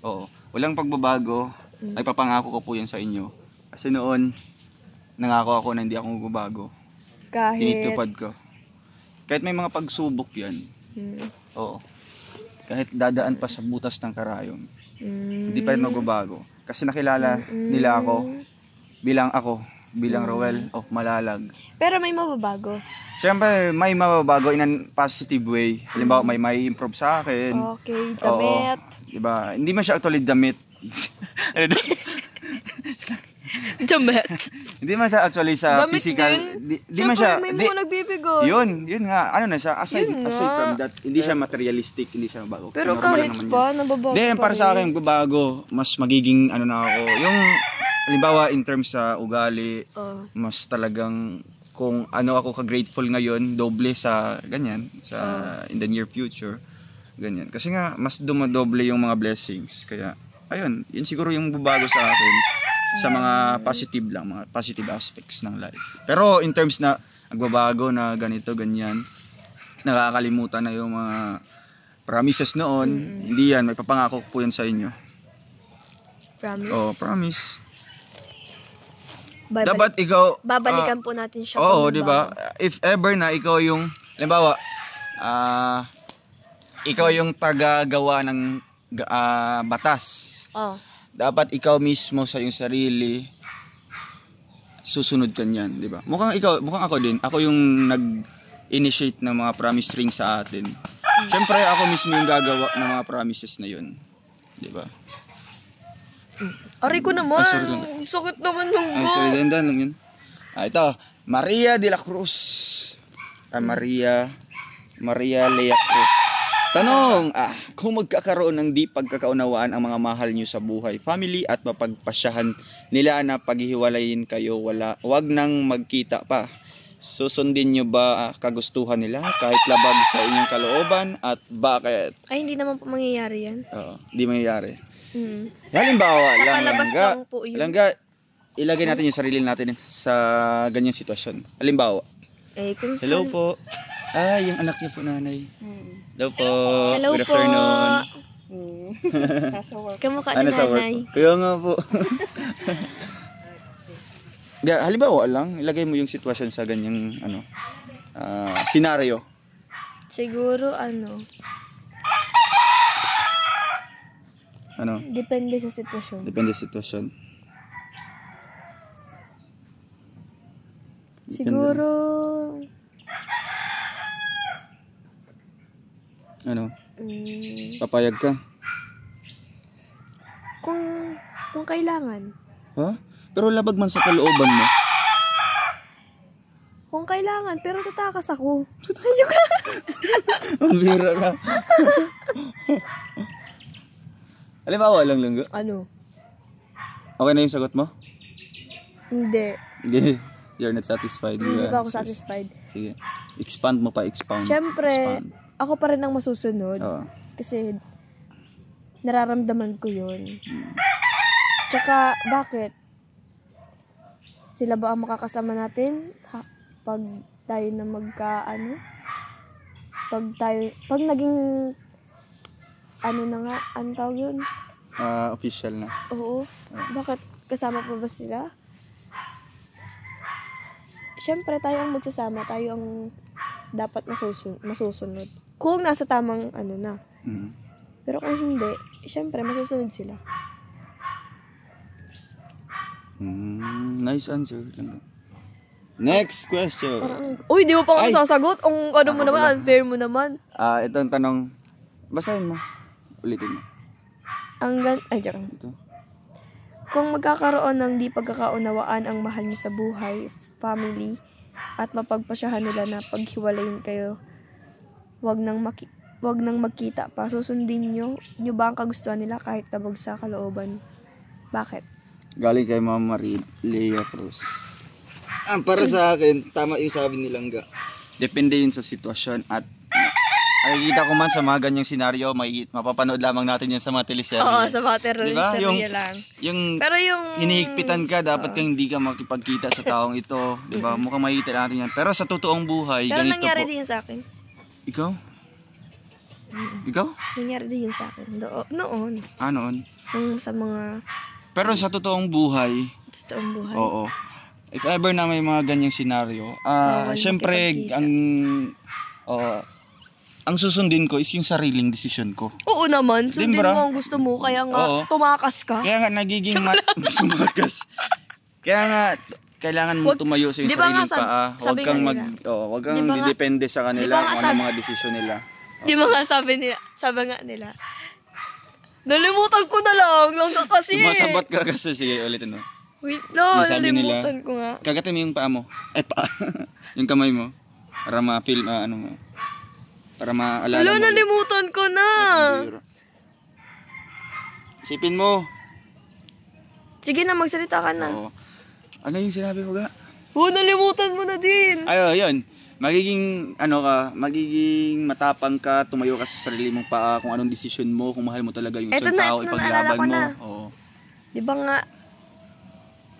Oo. Walang pagbabago. Ay, papangako ko po yun sa inyo. Kasi noon, nangako ako na hindi ako magbabago. Kahit. Tinitupad ko. Kahit may mga pagsubok yan. Oo. Kahit dadaan pa sa butas ng karayom. Hindi pa rin magbabago. Kasi nakilala nila ako bilang Roel of Malalag. Pero may mababago. Siyempre, may mababago in a positive way. Halimbawa, may improve sa akin. Okay, damit. Diba? Hindi man siya actually damit. Damit. Hindi man siya actually sa Gamit physical. din. Di man siya. May Di, mga nagbibigay. yun nga. Ano na siya? Aside Yun nga. from that, hindi siya materialistic, hindi siya bago. Pero Normal kahit naman yun. pa, nababago Hindi, pa para sa rin. akin, babago. Mas magiging, ano na ako. Yung, halimbawa, in terms sa ugali, mas talagang, kung ano ako ka-grateful ngayon, doble sa, ganyan, sa, in the near future. Ganyan. Kasi nga, mas dumadoble yung mga blessings. Kaya, ayun, yun siguro yung babago sa akin sa mga positive lang, mga positive aspects ng life. Pero in terms na nagbabago na ganito, ganyan, nakakalimutan na yung mga promises noon, hindi yan, may papangako po yan sa inyo. Promise. Oh, promise. Babalik- Dapat ikaw, babalikan po natin siya. oo, kung di ba? bago. If ever na ikaw yung, halimbawa, ikaw yung tagagawa ng batas. Oh. Dapat ikaw mismo sa iyong sarili susunod ka niyan, di ba? Mukhang ako din. Ako yung nag-initiate ng mga promise ring sa atin. Siyempre, ako mismo yung gagawa ng mga promises na yun. Di ba? Aray ko naman. Ay, sorry lang. Sakit naman yung Ay, sorry, dandan lang yun. Ito, Maria de la Cruz. Maria Lea Cruz. Tanong, kung magkakaroon ng di pagkakaunawaan ang mga mahal nyo sa buhay, family at mapagpasyahan nila na paghihiwalayin kayo, wag nang magkita pa. Susundin nyo ba kagustuhan nila kahit labag sa inyong kalooban at bakit? Ay, hindi naman po mangyayari yan. Oo, di mangyayari. Mm. Halimbawa lang, palabas lang po yun. ilagay natin yung sarili natin sa ganyang sitwasyon. Halimbawa, Kung hello po. Yung anak niyo po, nanay. Hello po. Hello Good po. afternoon. nasa work. Kamukha Ano ni sa work nanay. po? Kaya nga po. Halimbawa lang, ilagay mo yung sitwasyon sa ganyang senaryo. Siguro, depende sa sitwasyon. Depende sa sitwasyon. Siguro, Papayag ka? kung kailangan. Ha? Pero labag man sa kalooban mo. Kung kailangan, pero tatakas ako. Ang bira ka. Halimbawa lang, Lunggo. Ano? Okay na yung sagot mo? Hindi. Hindi. You're not satisfied with Hindi your pa ako answers. satisfied. Sige. Expand mo pa, expound. Siyempre, Expand. ako pa rin ang masusunod. Oo. Kasi, nararamdaman ko yun. Tsaka, bakit? Sila ba ang makakasama natin? Pag tayo na pag naging, na nga, ano tawag yun? Official na. Oo. Bakit? Kasama pa ba sila? Siyempre, tayo ang magsasama. Tayo ang dapat masusunod. Kung nasa tamang na. Mm. Pero kung hindi, siyempre, masusunod sila. Nice answer. Next question. Uy, di mo pa ako Ay! nasasagot. Ang mo naman, pala. unfair mo naman. Itong tanong. Basahin mo. Ulitin mo. Joke. Ito. Kung magkakaroon ng di pagkakaunawaan ang mahal niyo sa buhay, family, at mapagpasyahan nila na paghiwalayin kayo, wag nang magkita pa. Susundin nyo ba ang kagustuhan nila kahit labag sa kalooban? Bakit? Galing kay Mama Lea Cruz. Para sa akin, tama yung sabi nilang depende yun sa sitwasyon at nakikita ko man sa mga ganyang senaryo, mapapanood lamang natin yan sa mga teleserye. Oo, sa mga Diba? lang. Pero yung hinihigpitan ka, dapat kang hindi ka makipagkita sa taong ito. Diba? Mukhang makikita natin yan. Pero sa totoong buhay, Pero ganito nangyari po. din yun sa akin. Ikaw? Ikaw? Nangyari din yun sa akin. Noon. Noon? Nung sa mga Pero sa totoong buhay, totoong buhay. oo. If ever na may mga ganyang senaryo, syempre, ang susundin ko is yung sariling desisyon ko. Oo naman. Sundin Diba? mo ang gusto mo. Kaya nga, Oo. tumakas ka. Kaya nga, nagiging tumagas. Kaya nga, kailangan mo tumayo sa iyong Di ba nga sariling paa. Huwag sabi kang nga huwag kang Di ba nga- didepende sa Di kanila ba nga kung ano mga desisyon nila. Di ba nga sabi nga nila, nalimutan ko na lang ka kasi. Sumasabat ka kasi, sige, ulitin mo. Wait no, Sinasabi nila, nalimutan ko nga. kagatin mo yung paa mo. Paa. Yung kamay mo. Para ma-feel, ano mo. Para maalala Wala, mo. nalimutan ko na. Ang biro. Isipin mo. Sige na, magsalita ka na. Oo. Ano yung sinabi ko ga? Nalimutan mo na din. Ay, yun. Magiging, magiging matapang ka, tumayo ka sa sarili mong paa, kung anong desisyon mo, kung mahal mo talaga yung isang tao, ipaglaban mo. Oo. Di ba nga,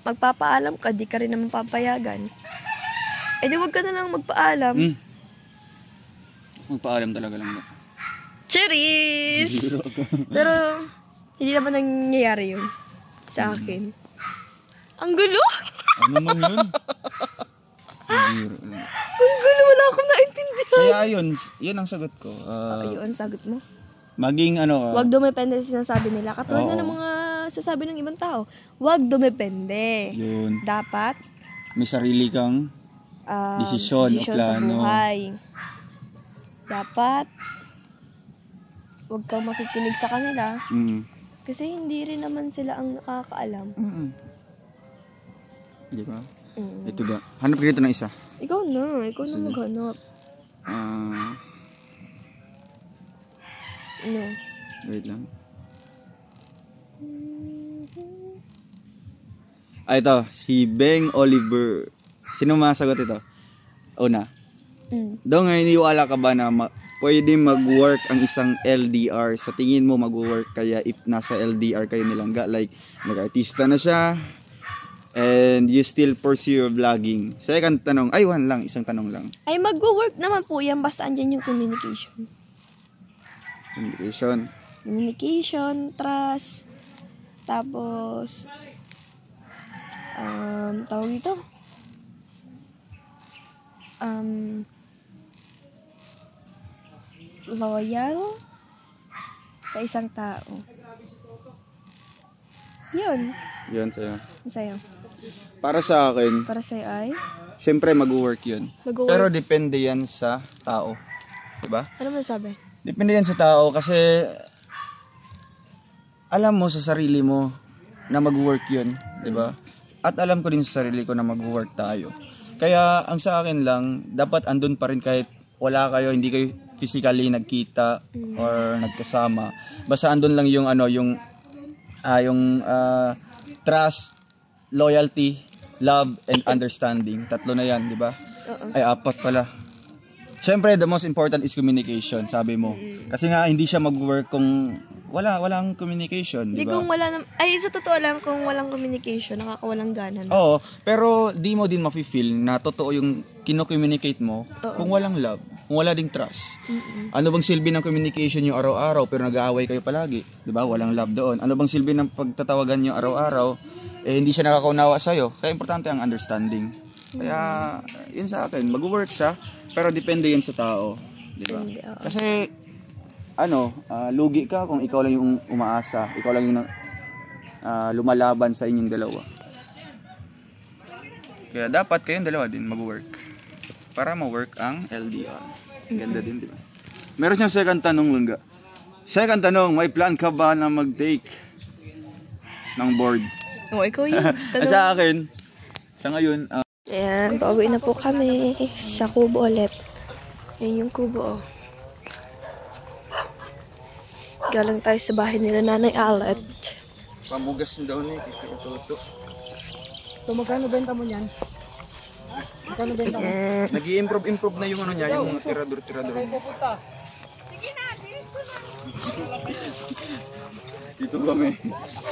magpapaalam ka, di ka rin naman papayagan. Di wag ka na lang magpaalam. Magpaalam talaga lang. Cheers! Pero, hindi naman nangyayari yun sa akin. Ang gulo! Ano man yun? Ang gulo, wala akong naintindihan. Kaya yun ang sagot ko. Yun, sagot mo. Maging Huwag dumepende sa sinasabi nila. Katulad na ng mga sasabi ng ibang tao. Huwag dumepende. Yun. Dapat, May sarili kang desisyon o sa plano. buhay. Dapat, huwag kang makikinig sa kanila. Kasi hindi rin naman sila ang nakakaalam. Di ba? Ito ba? Hanap ka dito ng isa. Ikaw na maghanap. Ano? Wait lang. Ito. Si Beng Oliver. Sino masagot ito? Una. Daw nga, iniwala ka ba na pwede mag-work ang isang LDR? Sa tingin mo mag-work kaya if nasa LDR kayo nilangga? Like, nag-artista na siya and you still pursue your vlogging. Second tanong. Ay, isang tanong lang. Ay, mag-work naman po yan basta andyan yung communication. Communication, trust, tapos, tawag ito, loyal sa isang tao. Yun. Yun sa'yo. Sa'yo. Para sa akin, Para sa'yo ay? siyempre mag-work yun. Mag-work. Pero depende yan sa tao. Diba? Ano mo sabi? Depende yan sa tao kasi alam mo sa sarili mo na mag-work yun. Diba? At alam ko din sa sarili ko na mag-work tayo. Kaya ang sa akin lang, dapat andun pa rin kahit wala kayo, hindi kayo physically nagkita or nagkasama. Basta andun lang yung trust, loyalty, love, and understanding. 3 na yan, di ba? Ay, 4 pala. Siyempre, the most important is communication, sabi mo. Kasi nga, hindi siya mag-work kung walang communication, di ba? Kung wala sa totoo lang, kung walang communication, nakakawalang gana. Oo, pero di mo din mafe-feel na totoo yung kino-communicate mo kung walang love, kung wala ding trust. Ano bang silbi ng communication yung araw-araw pero nag-aaway kayo palagi? Di ba? Walang love doon. Ano bang silbi ng pagtatawagan nyo araw-araw? Hindi siya nakakaunawa sa'yo. Kaya importante ang understanding. Kaya, yun sa akin, mag-work siya, pero depende yan sa tao. Di ba? Kasi, lugi ka kung ikaw lang yung umaasa, ikaw lang yung lumalaban sa inyong dalawa. Kaya dapat kayong dalawa din mag-work para ma-work ang LDR. Ganda din, di ba? Meron siyang second tanong, Lungga. Second tanong, may plan ka ba na mag-take ng board? Ikaw yun. Sa akin, sa ngayon, Ayan, pauwi na po kami sa kubo ulit. Yan yung kubo, Galang tayo sa bahay nila Nanay Alat. pamugas daw ni Kikututo. So, magkano benta mo niyan? Magkano benta mo? Nag-i-improve na yung niya, yung tirador-tirador. Dito kami.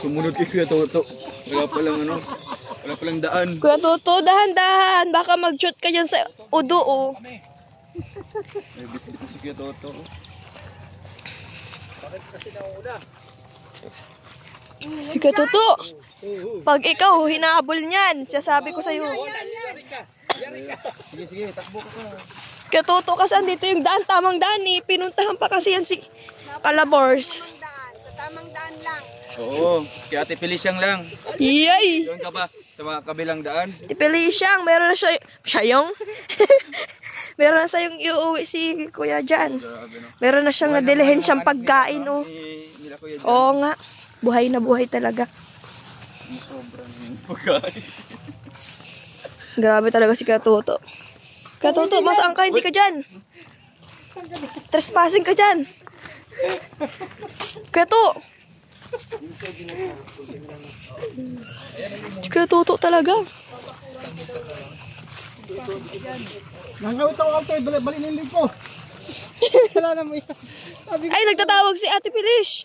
Sumunod kay Kuya Toto. Wala palang daan. Kuya Toto, dahan-dahan. Baka mag-shoot ka dyan sa udo, May bit-bit si Kuya Toto. Kuya Toto, pag ikaw hinahabol niyan, sasabi ko sa'yo. Sige, takbo ka pa. Kuya Toto, kasi andito yung daan, tamang daan eh. Pinuntahan pa kasi yan si Calabors. Tamang daan lang. Oo, kaya Ate Feliciang lang. Yay! Doon ka pa sa mga kabilang daan. Tipili siyang, meron na siyang, meron na siyang iuwi si Kuya dyan. Meron na siyang nadilihin siyang pagkain, Nila Kuya dyan. Oo nga, buhay na buhay talaga. Sobrang Pagkain. Grabe talaga si Katuto. Katuto, masaan ka? Hindi ka dyan. Trespassing ka dyan. Kato. Si Katuto talaga. Nangawit ako kay balinilig ko. Kasalanan mo yan. Ay, nagtatawag si Ate Pilish.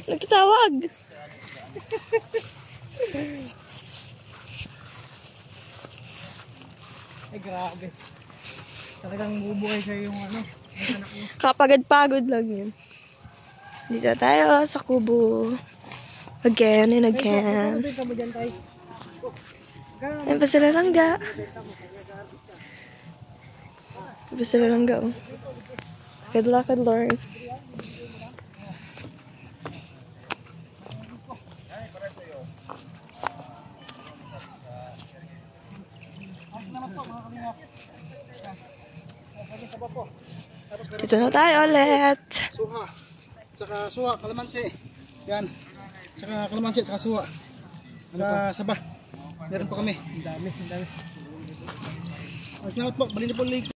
Nagtatawag. Ay, grabe. Talagang bubuhay siya yung ano. Kapagod-pagod lang yun. Dito tayo sa kubo. Again and again. Sabi ka mo dyan tayo. Ayan pa sila langga. Ayan pa sila langga. Oh. Good luck and learn. Dito na tayo ulit. Suha. Tsaka suha, kalamansi. Yan. Tsaka kalamansi, tsaka suha. Sa saba. Meron pa kami. Ang dami. Salamat po. Balinilig.